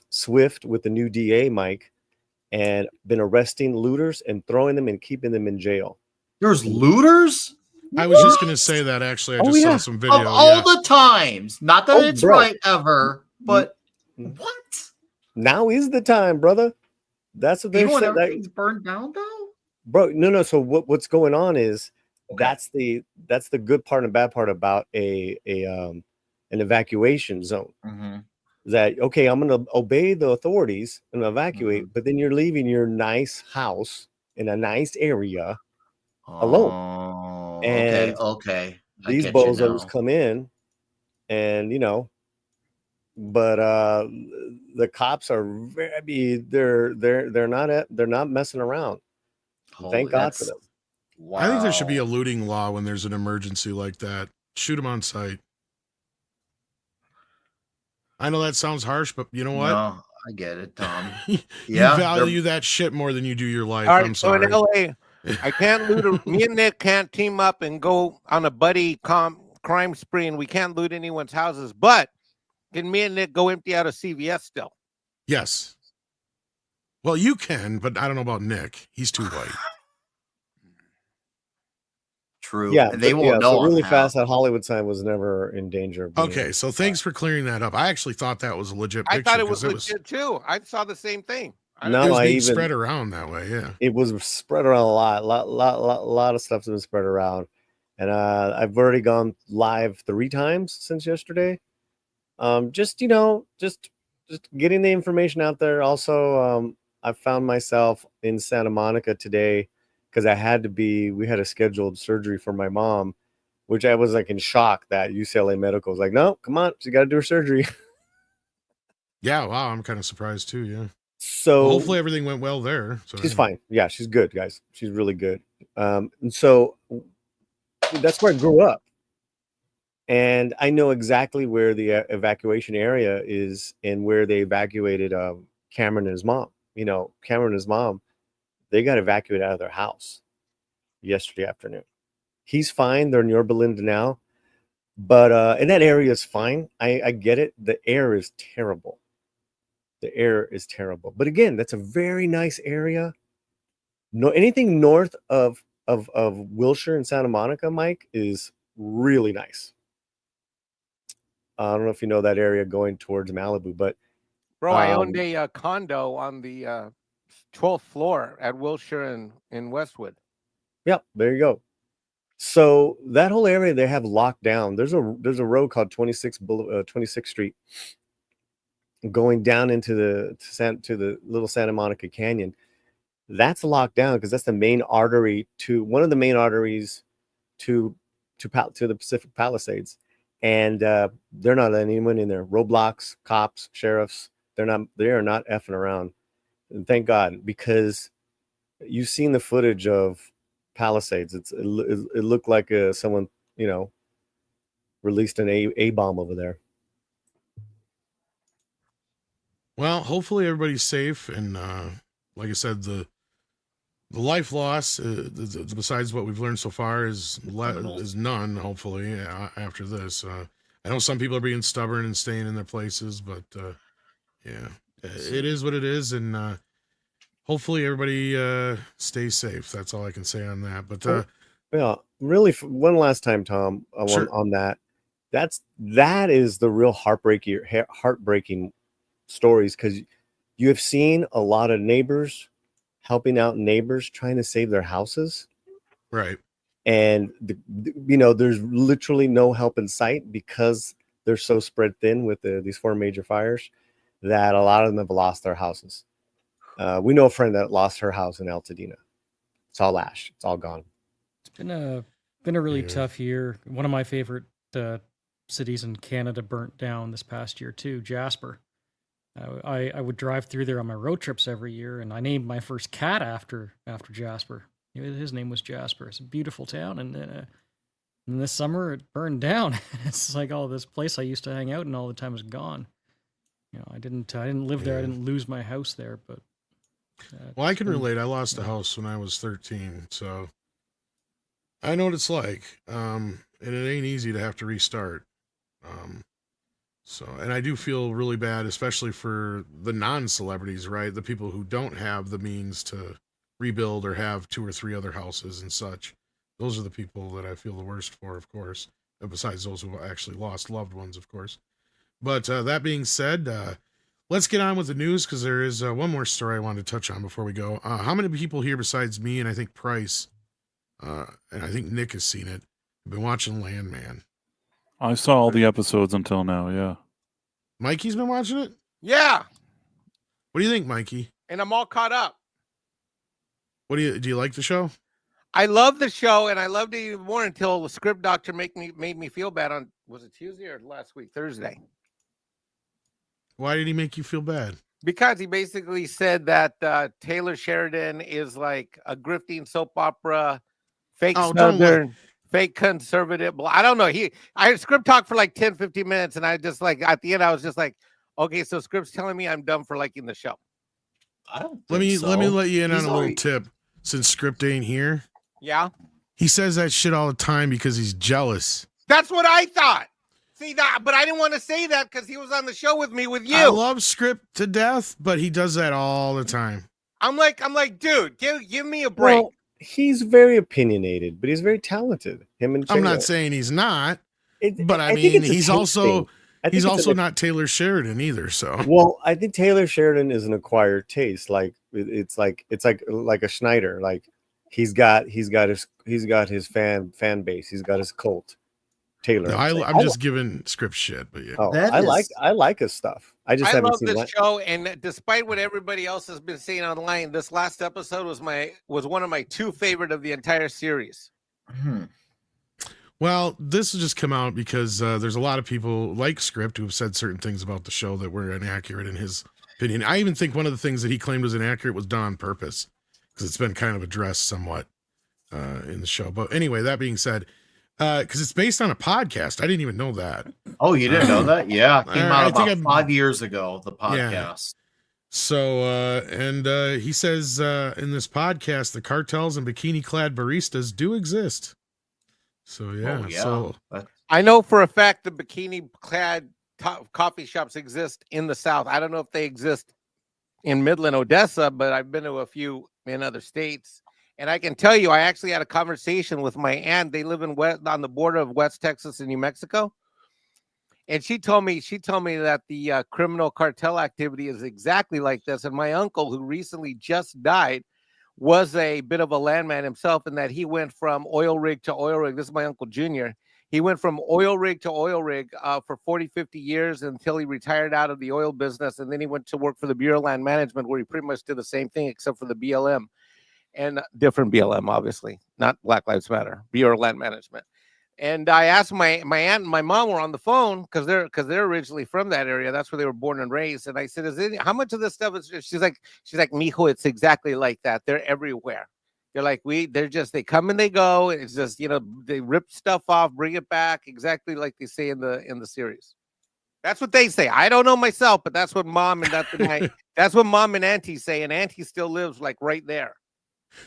swift with the new DA, Mike, and been arresting looters and throwing them and keeping them in jail. There's looters? I was just gonna say that actually. I just saw some video. Of all the times. Not that it's right ever, but what? Now is the time, brother. That's what they're saying. Everything's burned down though? Bro, no. So what's going on is that's the good part and bad part about an evacuation zone. Mm-hmm. That okay, I'm gonna obey the authorities and evacuate, but then you're leaving your nice house in a nice area alone. And okay. These bozos come in, and but the cops are they're not messing around. Thank God for them. Wow. I think there should be a looting law when there's an emergency like that. Shoot them on sight. I know that sounds harsh, but you know what? No, I get it, Tom. You value that shit more than you do your life. All right, I'm sorry. So in LA, I can't loot. Me and Nick can't team up and go on a buddy crime spree, and we can't loot anyone's houses. But can me and Nick go empty out a CVS still? Yes. Well, you can, but I don't know about Nick. He's too white. True. Yeah, they won't know. So really fast, that Hollywood sign was never in danger. Okay, so thanks for clearing that up. I actually thought that was a legit picture. I thought it was legit too. I saw the same thing. It was being spread around that way. Yeah, it was spread around a lot of stuff's been spread around, and I've already gone live 3 times since yesterday. Just getting the information out there. Also, I found myself in Santa Monica today because I had to be. We had a scheduled surgery for my mom, which I was like in shock that UCLA Medical was like, no, come on, she got to do her surgery. Yeah, wow, I'm kind of surprised too. Yeah. So Well, hopefully everything went well there. So she's fine. Yeah, she's good, guys. She's really good. And so that's where I grew up. And I know exactly where the evacuation area is and where they evacuated Cameron and his mom. You know, Cameron and his mom, they got evacuated out of their house yesterday afternoon. He's fine. They're in Yorba Linda now. But and that area is fine. I get it. The air is terrible. The air is terrible. But again, that's a very nice area. No, anything north of Wilshire and Santa Monica, Mike, is really nice. I don't know if you know that area going towards Malibu, but Bro, I owned a condo on the 12th floor at Wilshire in Westwood. Yep, there you go. So that whole area they have locked down. There's a road called 26th Street going down into the little Santa Monica Canyon. That's locked down because that's the main artery to one of the main arteries to the Pacific Palisades. And they're not letting anyone in there. Roadblocks, cops, sheriffs, they are not effing around. And thank God, because you've seen the footage of Palisades. It looked like someone, you know, released an A bomb over there. Well, hopefully everybody's safe, and like I said, the life loss, besides what we've learned so far, is none. Hopefully, after this, I know some people are being stubborn and staying in their places, but yeah, it is what it is, and hopefully everybody stays safe. That's all I can say on that. But yeah, really, one last time, Tom, sure. on that. That is the real heartbreaking stories, because you have seen a lot of neighbors helping out neighbors trying to save their houses, right? And you know, there's literally no help in sight because they're so spread thin with these 4 major fires that a lot of them have lost their houses. We know a friend that lost her house in Altadena. It's all ash. It's all gone. It's been a really tough year. One of my favorite cities in Canada burnt down this past year too, Jasper. I would drive through there on my road trips every year, and I named my first cat after Jasper. His name was Jasper. It's a beautiful town, and this summer it burned down. It's like, oh, this place I used to hang out in all the time is gone. You know, I didn't live there. I didn't lose my house there, but well, I can relate. I lost a house when I was 13, so I know what it's like. And it ain't easy to have to restart. So, and I do feel really bad, especially for the non-celebrities, right? The people who don't have the means to rebuild or have 2 or 3 other houses and such. Those are the people that I feel the worst for, of course, besides those who actually lost loved ones, of course. But that being said, let's get on with the news, because there is one more story I wanted to touch on before we go. How many people here besides me and I think Price, and I think Nick has seen it, have been watching Landman? I saw all the episodes until now, yeah. Mikey's been watching it? Yeah. What do you think, Mikey? And I'm all caught up. Do you like the show? I love the show, and I loved it even more until the script doctor made me feel bad on, was it Tuesday or last week? Thursday. Why did he make you feel bad? Because he basically said that Taylor Sheridan is like a grifting soap opera, fake Southern, fake conservative. I don't know. I script talked for like 10, 15 minutes, and I just like, at the end, I was just like, okay, so script's telling me I'm dumb for liking the show. I don't let me let you in on a little tip, since script ain't here. Yeah. He says that shit all the time because he's jealous. That's what I thought. See that, but I didn't want to say that because he was on the show with me with you. I love script to death, but he does that all the time. I'm like, dude, give me a break. Well, he's very opinionated, but he's very talented. Him and I'm not saying he's not, but I mean, he's also not Taylor Sheridan either. So, well, I think Taylor Sheridan is an acquired taste. Like it's like a Schneider. Like he's got his fan base. He's got his cult. Taylor. No, I'm saying. I'm just giving script shit, but yeah. Oh, That I like his stuff. I just I haven't love seen this what. show, and despite what everybody else has been saying online, this last episode was one of my 2 favorite of the entire series. Well, this has just come out because there's a lot of people like Script who have said certain things about the show that were inaccurate in his opinion. I even think one of the things that he claimed was inaccurate was done on purpose because it's been kind of addressed somewhat in the show. But anyway, that being said, because it's based on a podcast, I didn't even know that. Oh, you didn't know that? Yeah, it came out I think about 5 years ago. The podcast. So, he says in this podcast, the cartels and bikini-clad baristas do exist. So yeah, Oh, yeah. so I know for a fact the bikini-clad coffee shops exist in the South. I don't know if they exist in Midland, Odessa, but I've been to a few in other states. And I can tell you, I actually had a conversation with my aunt. They live on the border of West Texas and New Mexico. And she told me that the criminal cartel activity is exactly like this. And my uncle, who recently just died, was a bit of a landman himself, in that he went from oil rig to oil rig. This is my uncle Junior. He went from oil rig to oil rig for 40, 50 years until he retired out of the oil business. And then he went to work for the Bureau of Land Management, where he pretty much did the same thing except for the BLM. And different BLM, obviously, not Black Lives Matter, Bureau of Land Management. And I asked my aunt and my mom were on the phone because they're originally from that area. That's where they were born and raised. And I said, how much of this stuff is? She's like, mijo, it's exactly like that. They're everywhere. They're like, they come and they go. It's just, they rip stuff off, bring it back, exactly like they say in the series. That's what they say. I don't know myself, but that's what mom and that's what mom and auntie say. And auntie still lives like right there.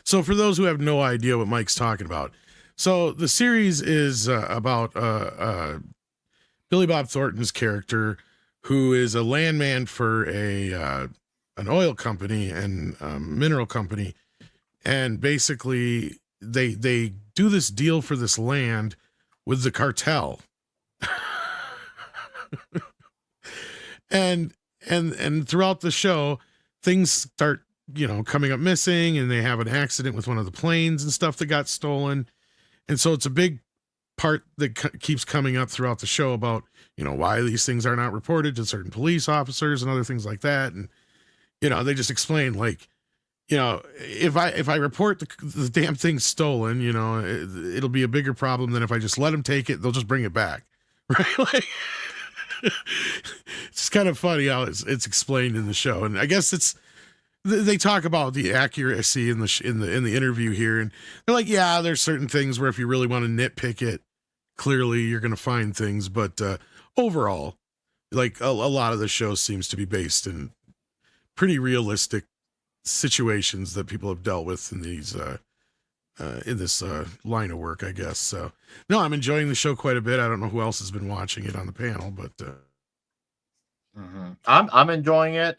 So for those who have no idea what Mike's talking about, so the series is about Billy Bob Thornton's character, who is a landman for an oil company and mineral company, and basically they do this deal for this land with the cartel, and throughout the show, things start coming up missing, and they have an accident with one of the planes and stuff that got stolen. And so it's a big part that keeps coming up throughout the show about, why these things are not reported to certain police officers and other things like that. And, they just explain, like, if I report the damn thing stolen, it'll be a bigger problem than if I just let them take it. They'll just bring it back. Right. Like, it's kind of funny how it's explained in the show. And I guess they talk about the accuracy in the interview here, and they're like, yeah, there's certain things where if you really want to nitpick it, clearly you're going to find things, but overall, like a lot of the show seems to be based in pretty realistic situations that people have dealt with in these in this line of work, I guess. So no, I'm enjoying the show quite a bit. I don't know who else has been watching it on the panel, but I'm enjoying it.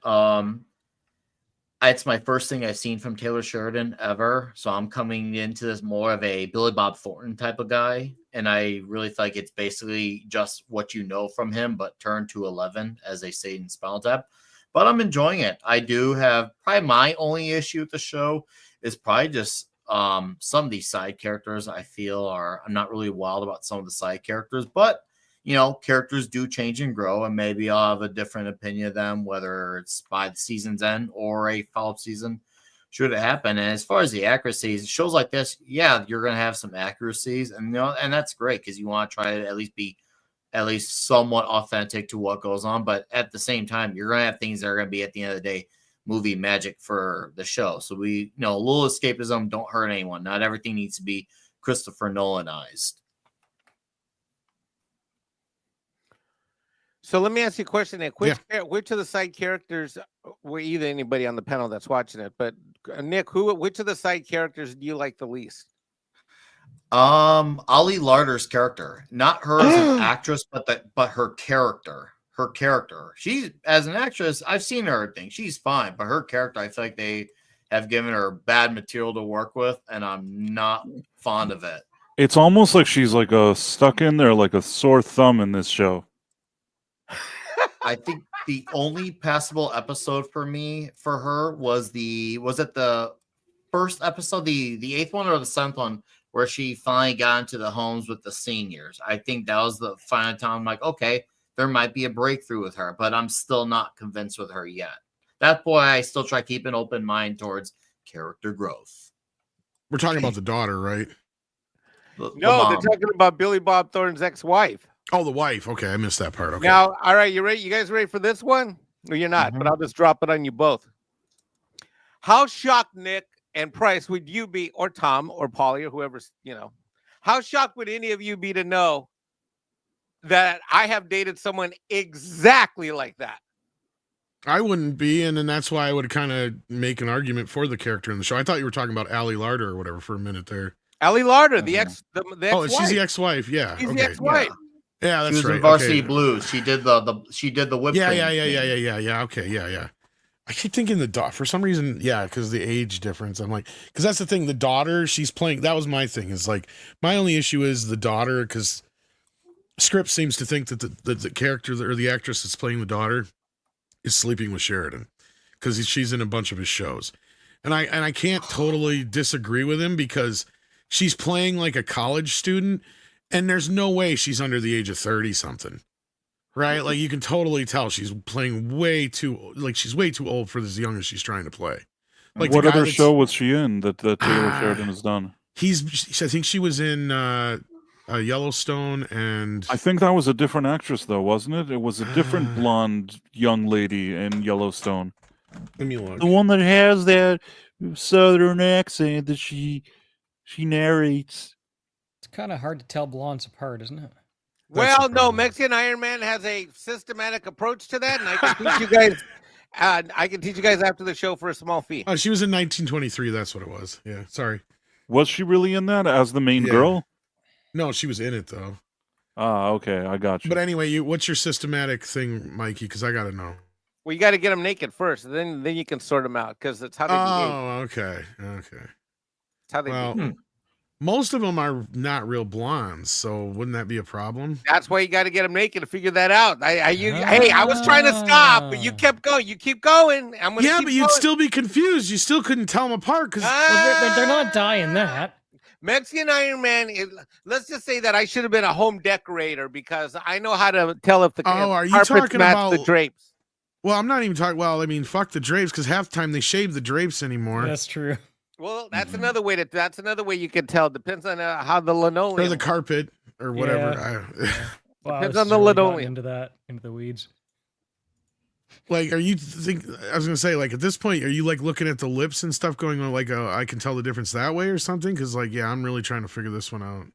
It's my first thing I've seen from Taylor Sheridan ever. So I'm coming into this more of a Billy Bob Thornton type of guy. And I really feel like it's basically just what you know from him, but turned to 11, as they say in Spinal Tap. But I'm enjoying it. I do have probably my only issue with the show is probably just some of these side characters I feel I'm not really wild about some of the side characters, but characters do change and grow, and maybe I'll have a different opinion of them, whether it's by the season's end or a follow-up season, should it happen. And as far as the accuracies, shows like this, yeah, you're going to have some accuracies, and and that's great because you want to try to at least be somewhat authentic to what goes on. But at the same time, you're going to have things that are going to be, at the end of the day, movie magic for the show. So a little escapism, don't hurt anyone. Not everything needs to be Christopher Nolanized. So let me ask you a question, Nick. Which of the side characters, were either anybody on the panel that's watching it, but Nick, which of the side characters do you like the least? Ali Larder's character, not her as an actress, but her character. Her character. She's, as an actress, I've seen her thing. She's fine, but her character, I feel like they have given her bad material to work with, and I'm not fond of it. It's almost like she's like stuck in there like a sore thumb in this show. I think the only passable episode for her was it the first episode, the 8th one or the 7th one, where she finally got into the homes with the seniors. I think that was the final time I'm like, okay, there might be a breakthrough with her, but I'm still not convinced with her yet. That's why I still try to keep an open mind towards character growth. We're talking about the daughter, right? No, they're talking about Billy Bob Thornton's ex-wife. Oh, the wife. Okay, I missed that part. Okay. Now, all right, you ready? You guys ready for this one? Or you're not, but I'll just drop it on you both. How shocked, Nick and Price, would you be, or Tom, or Polly, or whoever's, how shocked would any of you be to know that I have dated someone exactly like that? I wouldn't be, and then that's why I would kind of make an argument for the character in the show. I thought you were talking about Allie Larder or whatever for a minute there. Allie Larder, the ex. Oh, she's the ex-wife. Yeah, She's okay. the ex-wife. Yeah, that's she was right. in Varsity Okay. Blues. She did the whip. Yeah. Okay, yeah. I keep thinking the daughter for some reason. Yeah, because the age difference. I'm like, because that's the thing. The daughter, she's playing. That was my thing. Is like my only issue is the daughter because script seems to think that the character or the actress that's playing the daughter is sleeping with Sheridan because she's in a bunch of his shows, and I can't totally disagree with him because she's playing like a college student, and there's no way she's under the age of 30 something. Right? Like you can totally tell she's playing she's way too old for as young as she's trying to play. Like what other show was she in that Taylor Sheridan has done? I think she was in Yellowstone, and I think that was a different actress though, wasn't it? It was a different blonde young lady in Yellowstone. Let me look. The one that has that southern accent that she narrates. It's kind of hard to tell blondes apart, isn't it? Well, no, Mexican Iron Man has a systematic approach to that, and I can teach you guys. I can teach you guys after the show for a small fee. Oh, she was in 1923. That's what it was. Yeah, sorry. Was she really in that as the main girl? No, she was in it though. Ah, okay, I got you. But anyway, what's your systematic thing, Mikey? Because I got to know. Well, you got to get them naked first, then you can sort them out because it's how they behave. Oh, okay. It's how they behave. Most of them are not real blondes, so wouldn't that be a problem? That's why you got to get them naked to figure that out. Hey, I was trying to stop, but you kept going. You keep going. I'm gonna Yeah, keep but you'd going. still be confused. You still couldn't tell them apart because they're not dying that. Mexican Iron Man. Let's just say that I should have been a home decorator because I know how to tell if the are you carpets talking match about the drapes. Well, I'm not even talking. Well, I mean, fuck the drapes because half the time they shave the drapes anymore. That's true. Well, that's another way that's another way you can tell. Depends on how the linoleum Or the carpet or whatever. Wow, Depends this on the has really gotten linoleum. into the weeds. Like, are you I was gonna say, like, at this point, are you like looking at the lips and stuff, going on like, I can tell the difference that way or something? Because like, yeah, I'm really trying to figure this one out.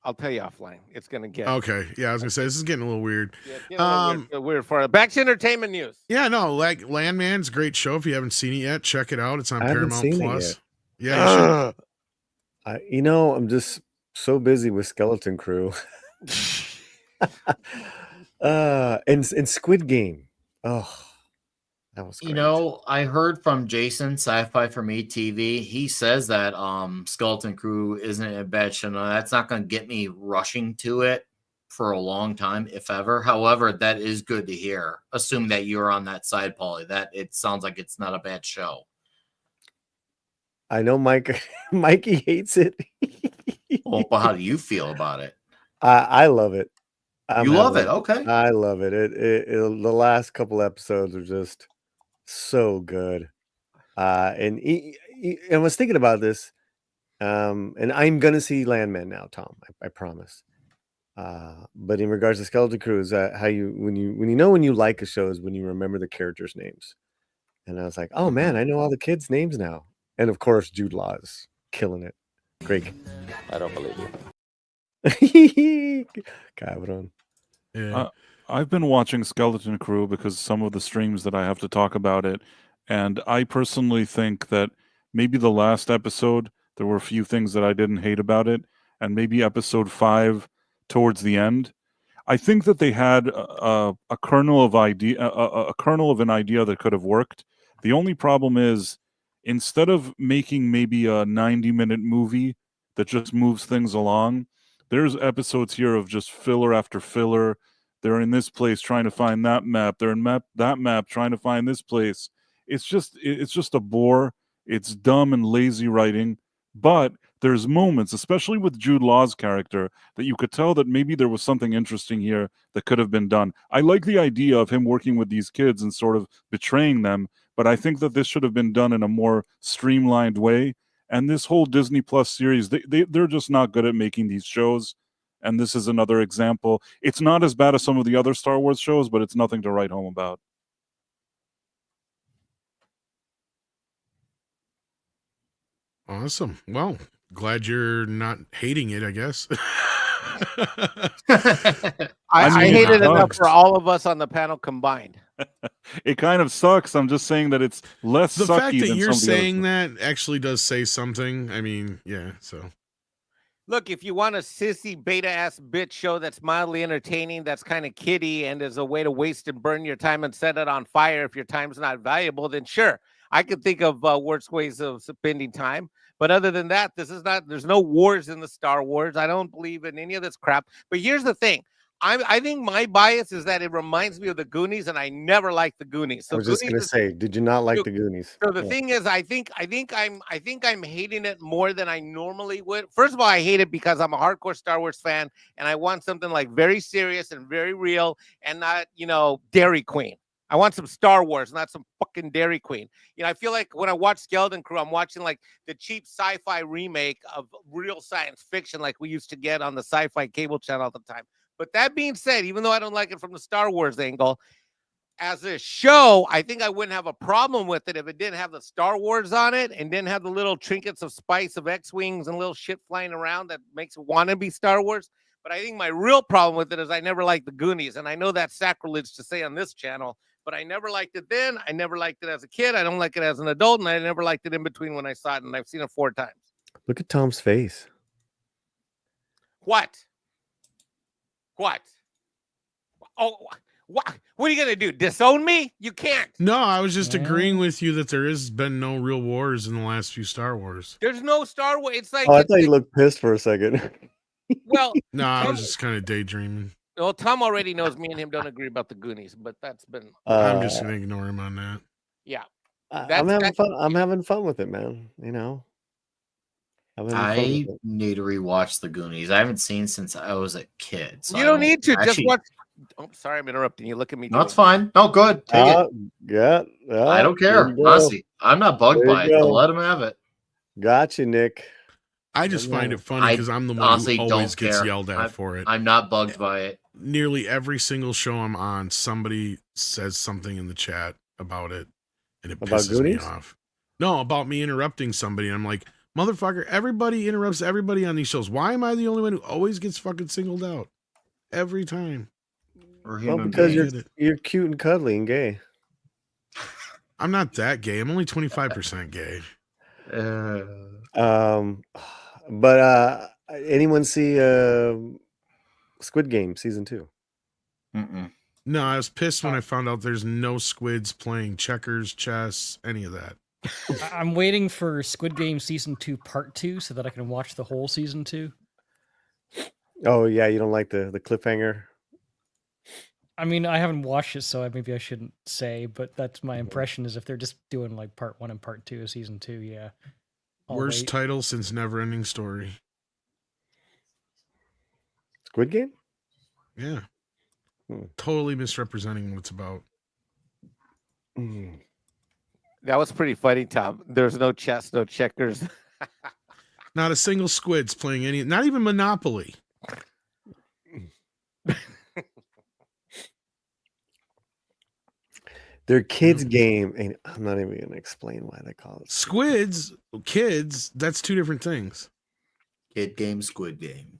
I'll tell you offline. It's gonna get Okay. Yeah, I was gonna say this is getting a little weird. Yeah, it's getting a little weird for back to entertainment news. Yeah, no, like Landman's a great show. If you haven't seen it yet, check it out. It's on I haven't Paramount seen it Plus. yet. Yeah, you should. I'm just so busy with Skeleton Crew. And Squid Game. Oh, that was great. I heard from Jason, Sci-Fi for Me TV. He says that Skeleton Crew isn't a bad show. No, that's not going to get me rushing to it for a long time, if ever. However, that is good to hear. Assume that you're on that side, Paulie. That it sounds like it's not a bad show. I know Mikey hates it. Well, but how do you feel about it? I love it. You love it? Okay. I love it. The last couple episodes are just so good. And I was thinking about this, and I'm gonna see Landman now, Tom. I promise. But in regards to Skeleton Crew, is that how when you like a show is when you remember the characters' names. And I was like, oh man, I know all the kids' names now. And of course, Jude Law is killing it. Great. I don't believe you. Cabron. Yeah. I've been watching Skeleton Crew because some of the streams that I have to talk about it, and I personally think that maybe the last episode there were a few things that I didn't hate about it, and maybe episode 5 towards the end, I think that they had a kernel of an idea that could have worked. The only problem is, instead of making maybe a 90-minute movie that just moves things along, there's episodes here of just filler after filler. They're in this place trying to find that map. They're in that map trying to find this place. It's just a bore. It's dumb and lazy writing, but there's moments, especially with Jude Law's character, that you could tell that maybe there was something interesting here that could have been done. I like the idea of him working with these kids and sort of betraying them, but I think that this should have been done in a more streamlined way. And this whole Disney Plus series, they're just not good at making these shows. And this is another example. It's not as bad as some of the other Star Wars shows, but it's nothing to write home about. Awesome. Well, glad you're not hating it, I guess. I mean, hate it it enough sucks. for all of us on the panel combined. It kind of sucks. I'm just saying that it's less The sucky fact that than you're some of the other saying that actually does say something. I mean, yeah, so. Look, if you want a sissy beta ass bitch show that's mildly entertaining, that's kind of kiddie, and is a way to waste and burn your time and set it on fire if your time's not valuable, then sure, I could think of worse ways of spending time. But other than that, this is not. There's no wars in the Star Wars. I don't believe in any of this crap. But here's the thing. I think my bias is that it reminds me of the Goonies, and I never liked the Goonies. So I was just Goonies gonna is- say, did you not like the Goonies? So the Yeah. thing is, I think I'm hating it more than I normally would. First of all, I hate it because I'm a hardcore Star Wars fan, and I want something like very serious and very real, and not Dairy Queen. I want some Star Wars, not some fucking Dairy Queen. I feel like when I watch Skeleton Crew, I'm watching like the cheap sci-fi remake of real science fiction, like we used to get on the Sci-Fi cable channel all the time. But that being said, even though I don't like it from the Star Wars angle, as a show, I think I wouldn't have a problem with it if it didn't have the Star Wars on it and didn't have the little trinkets of spice of X-Wings and little shit flying around that makes it want to be Star Wars. But I think my real problem with it is I never liked the Goonies. And I know that's sacrilege to say on this channel, but I never liked it then. I never liked it as a kid. I don't like it as an adult. And I never liked it in between when I saw it. And I've seen it 4 times. Look at Tom's face. What? Oh, what are you gonna do? Disown me? You can't. No, I was just agreeing with you that there has been no real wars in the last few Star Wars. There's no Star Wars. It's like Oh, I thought you looked pissed for a second. well, No, I was just kind of daydreaming. well, Tom already knows me and him don't agree about the Goonies, but that's been I'm just gonna ignore him on that. yeah. I'm having fun. I'm having fun with it, man. I'm having fun I with it. need to rewatch the Goonies. I haven't seen since I was a kid. So You I don't need to just actually- watch. Oh, sorry, I'm interrupting you. Look at me. No, it's fine. No, good. Take it. Yeah, I don't care. there you go. Honestly, I'm not bugged There by you it. So go. let him have it. Gotcha, Nick. I just find it funny because I'm the one honestly who always don't gets care. yelled at for it. I'm not bugged by it. Nearly every single show I'm on, somebody says something in the chat about it, and it About pisses me Goonies? off. No, about me interrupting somebody. I'm like, motherfucker, everybody interrupts everybody on these shows. Why am I the only one who always gets fucking singled out? Every time. Well, because you're cute and cuddly and gay. I'm not that gay. I'm only 25% gay. But anyone see Squid Game season 2? No, I was pissed when I found out there's no squids playing checkers, chess, any of that. I'm waiting for Squid Game season 2 part 2 so that I can watch the whole season 2. Oh yeah, you don't like the cliffhanger? I mean, I haven't watched it, so maybe I shouldn't say, but that's my impression is if they're just doing like part 1 and part 2 of season 2, yeah. I'll Worst wait. title since Neverending Story. Squid Game? Yeah. Totally misrepresenting what it's about. That was pretty funny, Tom. There's no chess, no checkers. Not a single squid's playing any, not even Monopoly. Their kids game, and I'm not even gonna explain why they call it Squids, kids, that's two different things. Kid game, Squid Game.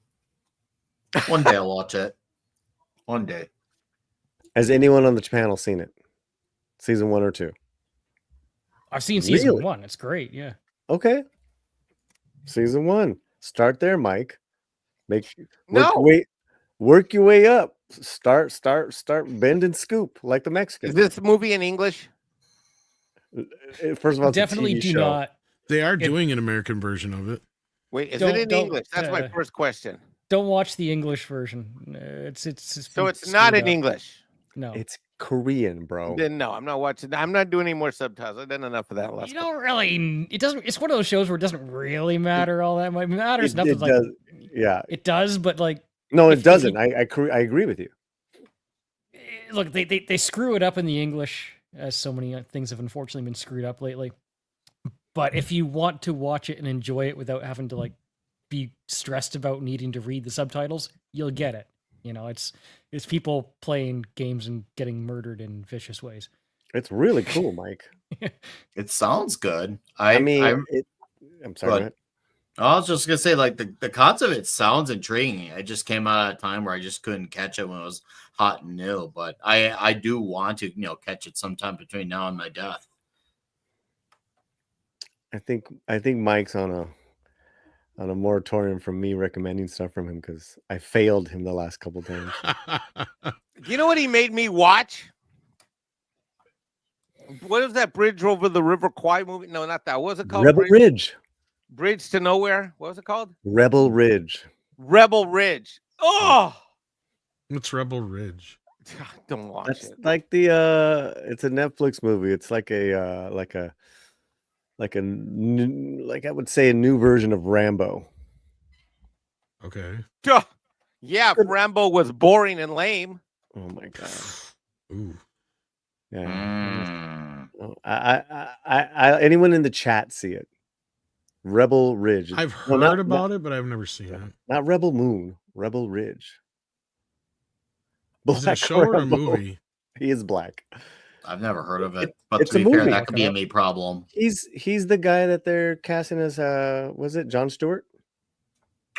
One day I'll watch it. One day. Has anyone on the panel seen it? Season 1 or 2? I've seen season Really? 1. It's great, yeah. Okay. Season 1. Start there, Mike. No. Work your way up. Start bend and scoop like the Mexicans. Is this movie in English? First of all, it's Definitely a TV do show. not. They are doing an American version of it. Wait, is Don't- it in don't, English? That's my first question. Don't watch the English version. It's So been it's not screwed in up. English. No. It's Korean, bro. Then no, I'm not watching. I'm not doing any more subtitles. I've done enough of that last. You don't really. It doesn't. It's one of those shows where it doesn't really matter all that much. It matters enough. It does. Yeah. It does, but like. No, it doesn't. I agree with you. Look, they screw it up in the English, as so many things have unfortunately been screwed up lately. But if you want to watch it and enjoy it without having to like be stressed about needing to read the subtitles, you'll get it. You know, it's people playing games and getting murdered in vicious ways. It's really cool, Mike. It sounds good. I'm sorry. Go ahead. I was just gonna say, like the concept of it sounds intriguing. I just came out of a time where I just couldn't catch it when it was hot and new, but I do want to catch it sometime between now and my death. I think Mike's on a moratorium from me recommending stuff from him because I failed him the last couple times. You know what he made me watch? What is that Bridge Over the River Kwai movie? No, not that. What was it called? Rebel Ridge. Bridge to Nowhere. What was it called? Rebel Ridge. Rebel Ridge. Oh, What's Rebel Ridge? Don't watch That's it. like it's a Netflix movie. It's like I would say a new version of Rambo. Okay. Yeah, if Rambo was boring and lame. Oh my god. Ooh. Yeah. I anyone in the chat see it? Rebel Ridge. I've heard about it, but I've never seen it. Not Rebel Moon. Rebel Ridge. Is it a show or a movie? He is black. I've never heard of it, but it's to be a fair, movie. that could be a me problem. He's the guy that they're casting as was it Jon Stewart?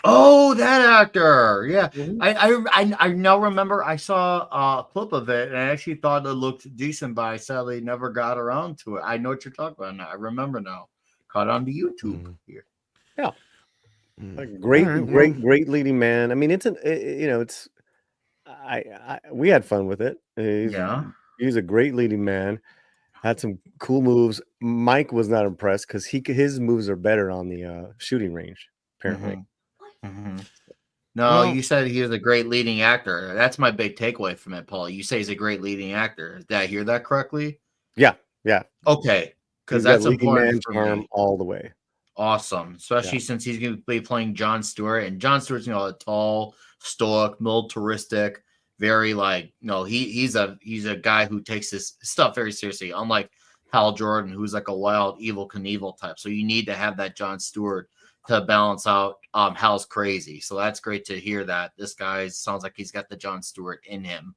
Oh, that actor. Yeah. Mm-hmm. I now remember I saw a clip of it and I actually thought it looked decent, but I sadly never got around to it. I know what you're talking about now. I remember now. Caught on to YouTube here. Yeah. Like great leading man. I mean, we had fun with it. He's a great leading man. Had some cool moves. Mike was not impressed because his moves are better on the shooting range, apparently. No, you said he was a great leading actor. That's my big takeaway from it, Paul. You say he's a great leading actor. Did I hear that correctly? Yeah. Okay, because that's important for charm me. all the way. Awesome, especially since he's going to be playing Jon Stewart, and Jon Stewart's a tall, stoic, militaristic, very he's a guy who takes his stuff very seriously. Unlike Hal Jordan, who's like a wild, evil Knievel type. So you need to have that Jon Stewart to balance out Hal's crazy. So that's great to hear that this guy sounds like he's got the Jon Stewart in him.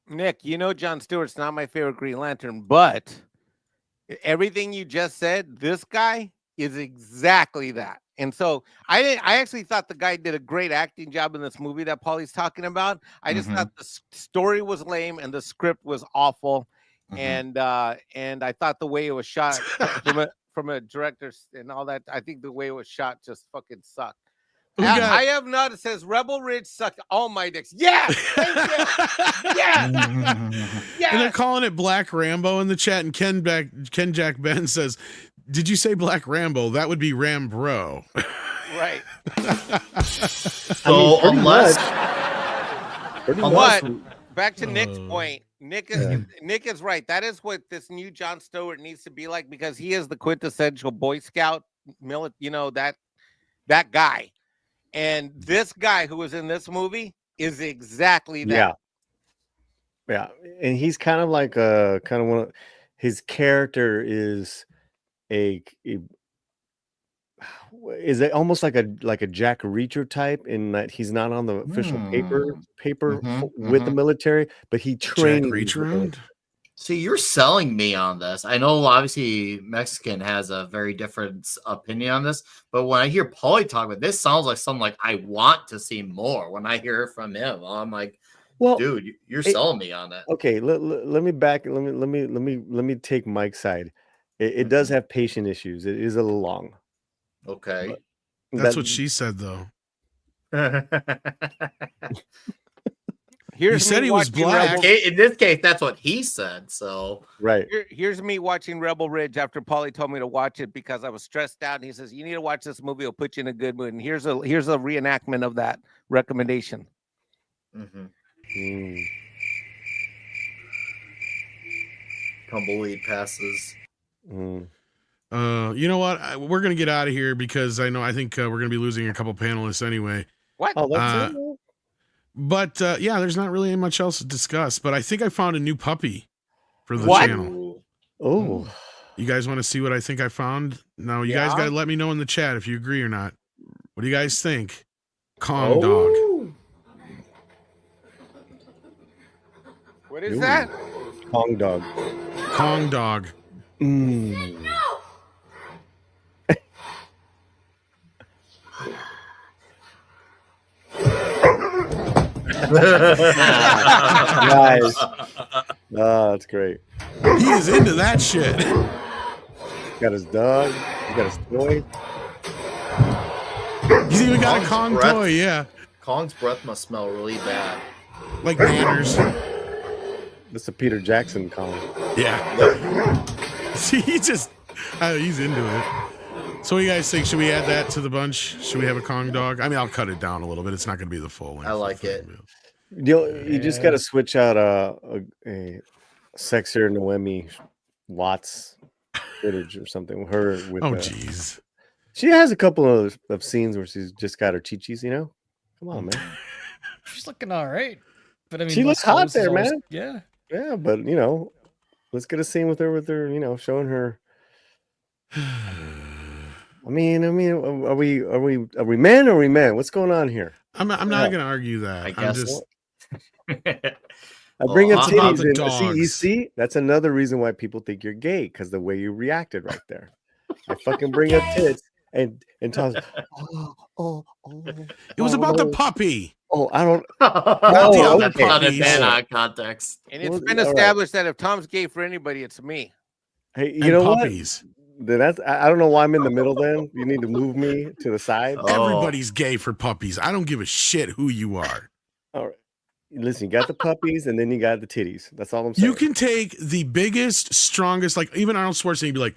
Nick, Jon Stewart's not my favorite Green Lantern, but everything you just said, this guy is exactly that. And so I actually thought the guy did a great acting job in this movie that Paulie's talking about. I just thought the story was lame and the script was awful. And I thought the way it was shot from a director and all that, I think the way it was shot just fucking sucked. I have not. It says Rebel Ridge sucked all my dicks. Yeah, thank you. Yeah. And they're calling it Black Rambo in the chat. And Ken Jack Ben says, "Did you say Black Rambo? That would be Rambro." Right. So unless back to Nick's point, Nick is right. That is what this new Jon Stewart needs to be like, because he is the quintessential Boy Scout, that guy. And this guy who was in this movie is exactly that. Yeah. And he's kind of like one of his character is is it almost like a Jack Reacher type, in that he's not on the official paper with the military, but he trained. See, you're selling me on this. I know obviously Mexican has a very different opinion on this, but when I hear Paulie talk about this, sounds like something like I want to see more. When I hear it from him, I'm like, well, dude, you're selling me on that. Okay, let me take Mike's side. It does have patient issues. It is a little long. Okay, that's what she said, though. He said he was black. In this case, that's what he said. So right. Here's me watching Rebel Ridge after Paulie told me to watch it because I was stressed out. And he says, "You need to watch this movie; it'll put you in a good mood." And here's a reenactment of that recommendation. tumbleweed passes. You know what? We're gonna get out of here because I think we're gonna be losing a couple panelists anyway. What? Oh, that's it. But yeah, there's not really much else to discuss. But I think I found a new puppy for the What? channel. Oh, You guys want to see what I think I found? Now, you guys got to let me know in the chat if you agree or not. What do you guys think? Kong dog. What is that? Kong dog. Kong dog. Nice. Oh, that's great. He is into that shit. He's got his dog. He's got his toy. He's even got a Kong's Kong breath- toy, yeah. Kong's breath must smell really bad. Like manners. That's a Peter Jackson Kong. Yeah. See, he's into it. So what do you guys think? Should we add that to the bunch? Should we have a Kong dog? I mean, I'll cut it down a little bit. It's not going to be the full length. I like it. You just got to switch out a sexier Noemi Watts footage or something with her. With jeez. She has a couple of scenes where she's just got her chi-chis, you know? Come on, man. She's looking all right. But I mean, She looks hot Lowe's is there, always- man. Yeah. Yeah, but you know, let's get a scene with her, you know, showing her. I mean, are we men or are we men? What's going on here? I'm not going to argue that. I guess. I'm just. I bring up it's about titties the and dogs. you see, that's another reason why people think you're gay, because the way you reacted right there. I fucking bring up tits and Tom's It was about the puppy. Oh, I don't. Not the other That's not a puppies. bad eye context. And it's Well, been all right. established that if Tom's gay for anybody, it's me. Hey, you And know puppies. what? Then that's I don't know why I'm in the middle. Then you need to move me to the side. Everybody's gay for puppies. I don't give a shit who you are. All right. Listen, you got the puppies and then you got the titties. That's all I'm saying. You can take the biggest, strongest, like even Arnold Schwarzenegger, be like,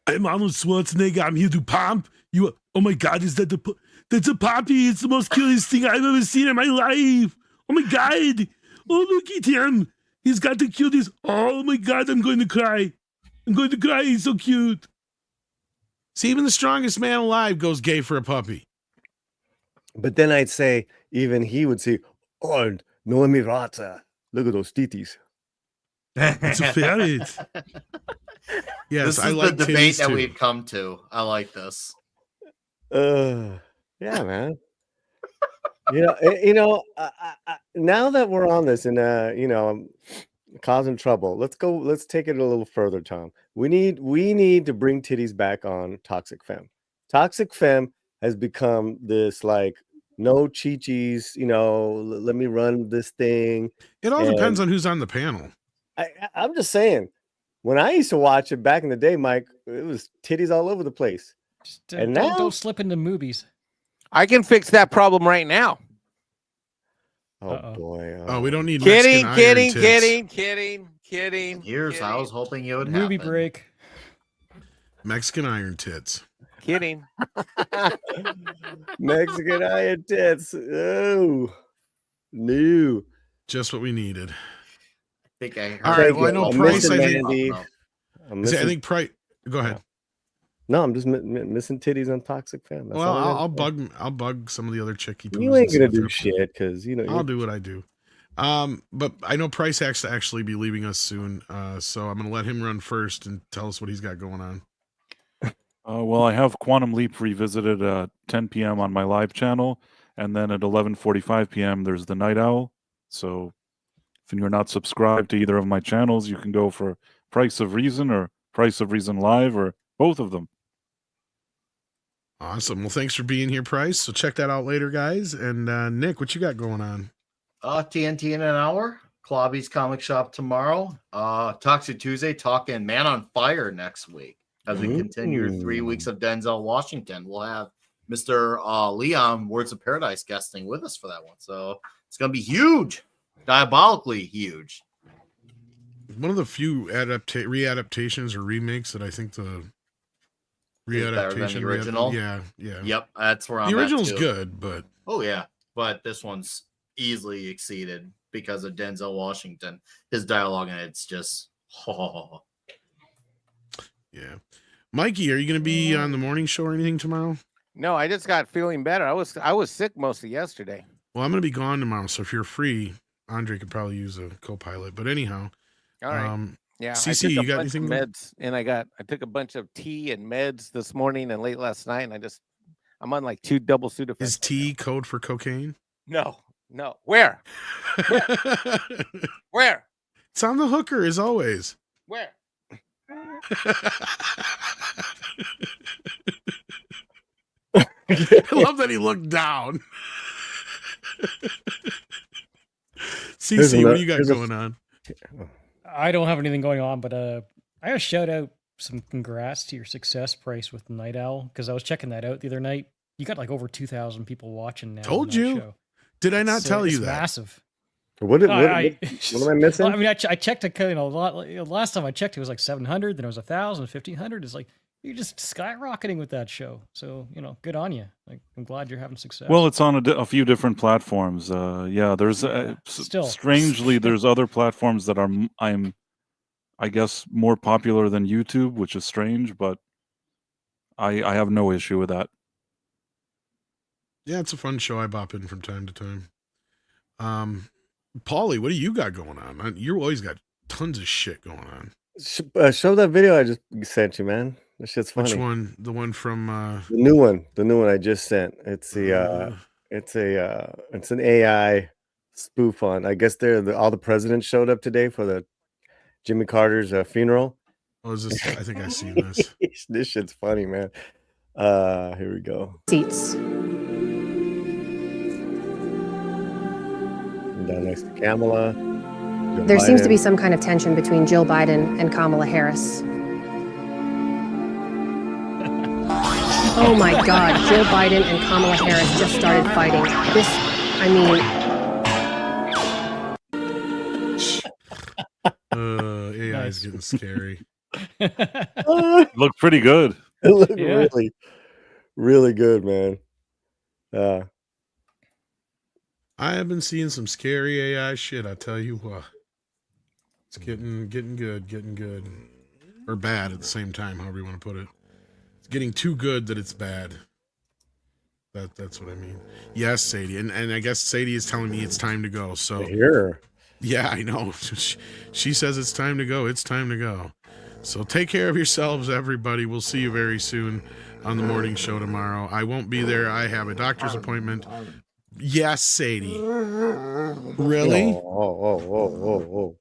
"I'm Arnold Schwarzenegger. I'm here to pump you." Oh my God, is that that's a puppy? It's the most cutest thing I've ever seen in my life. Oh my God! Oh, look at him. He's got the cutest. Oh my God, I'm going to cry. I'm going to cry. He's so cute. See, even the strongest man alive goes gay for a puppy. But then I'd say even he would say, "Oh, Noemi Rata, look at those titties." It's a ferret. Yes, This is I like the debate titties that too. we've come to. I like this. Yeah, man. Now that we're on this and I'm causing trouble, let's take it a little further, Tom. We need to bring titties back on Toxic Femme. Toxic Femme has become this like no chi-chis, let me run this thing. It all depends on who's on the panel. I'm just saying, when I used to watch it back in the day, Mike, it was titties all over the place. Just, And don't, now- don't slip into movies. I can fix that problem right now. Oh boy. Oh, we don't need Kidding, Mexican kidding, iron tits. kidding. Here's I was hoping it would Movie happen. break. Mexican iron tits. Kidding. Mexican iron tits. Oh, no. Just what we needed. I think I heard All right. Thank Well, I you. know I'm Price. missing I think. Mandy. No. I'm See, I missing- think Price. Go ahead. No, I'm just missing titties on Toxic Femme. That's Well, all I gotta say. I'll bug some of the other chicky. You ain't gonna do shit because I'll do what I do. But I know Price has to actually be leaving us soon. So I'm gonna let him run first and tell us what he's got going on. Well, I have Quantum Leap revisited at 10 p.m. on my live channel, and then at 11:45 p.m. there's the Night Owl. So if you're not subscribed to either of my channels, you can go for Price of Reason or Price of Reason Live or both of them. Awesome. Well, thanks for being here, Price. So check that out later, guys. And Nick, what you got going on? TNT in an hour. Klobby's Comic Shop tomorrow. Toxic Tuesday, talking Man on Fire next week. As we continue 3 weeks of Denzel Washington, we'll have Mr. Leon, Words of Paradise, guesting with us for that one. So it's going to be huge, diabolically huge. One of the few readaptations or remakes that I think the Is better than the original. Yeah. Yep, that's where I'm The at, original's too. good, but Oh yeah, but this one's easily exceeded because of Denzel Washington. His dialogue and it's just Yeah. Mikey, are you going to be on the morning show or anything tomorrow? No, I just got feeling better. I was sick most of yesterday. Well, I'm going to be gone tomorrow, so if you're free, Andre could probably use a co-pilot. But anyhow, All right. Yeah, CC, you got anything? Meds, and I took a bunch of tea and meds this morning and late last night, and I'm on like 2 double Sudafed. Is tea code for cocaine? No. Where? Where? It's on the hooker as always. Where? I love that he looked down. CC, what do you got going on? I don't have anything going on, but I gotta shout out some congrats to your success price with Night Owl, because I was checking that out the other night. You got like over 2,000 people watching now. Told you. Show. Did I not tell you that? Massive. What am I missing? Well, I mean, I checked a lot. Last time I checked, it was like 700. Then it was 1,000, 1,500. It's like you're just skyrocketing with that show. So good on you. Like, I'm glad you're having success. Well, it's on a few different platforms. There's still strangely there's other platforms that I'm I guess more popular than YouTube, which is strange, but I have no issue with that. Yeah, it's a fun show. I bop in from time to time. Paulie, what do you got going on? You always got tons of shit going on. Show that video I just sent you, man. That shit's funny. Which one? The one from the new one. The new one I just sent. It's it's an AI spoof on. I guess all the presidents showed up today for the Jimmy Carter's funeral. Oh, is this? I think I've seen this. This shit's funny, man. Here we go. Seats. Down next to Kamala. There seems to be some kind of tension between Jill Biden and Kamala Harris. Oh my God, Jill Biden and Kamala Harris just started fighting. AI is getting scary. Look pretty good. It looked really, really good, man. I have been seeing some scary AI shit. I tell you what, it's getting good, or bad at the same time. However you want to put it, it's getting too good that it's bad. That's what I mean. Yes, Sadie, and I guess Sadie is telling me it's time to go. So here, yeah, I know. She says it's time to go. It's time to go. So take care of yourselves, everybody. We'll see you very soon on the morning show tomorrow. I won't be there. I have a doctor's appointment. Yes, Sadie. Really? Oh.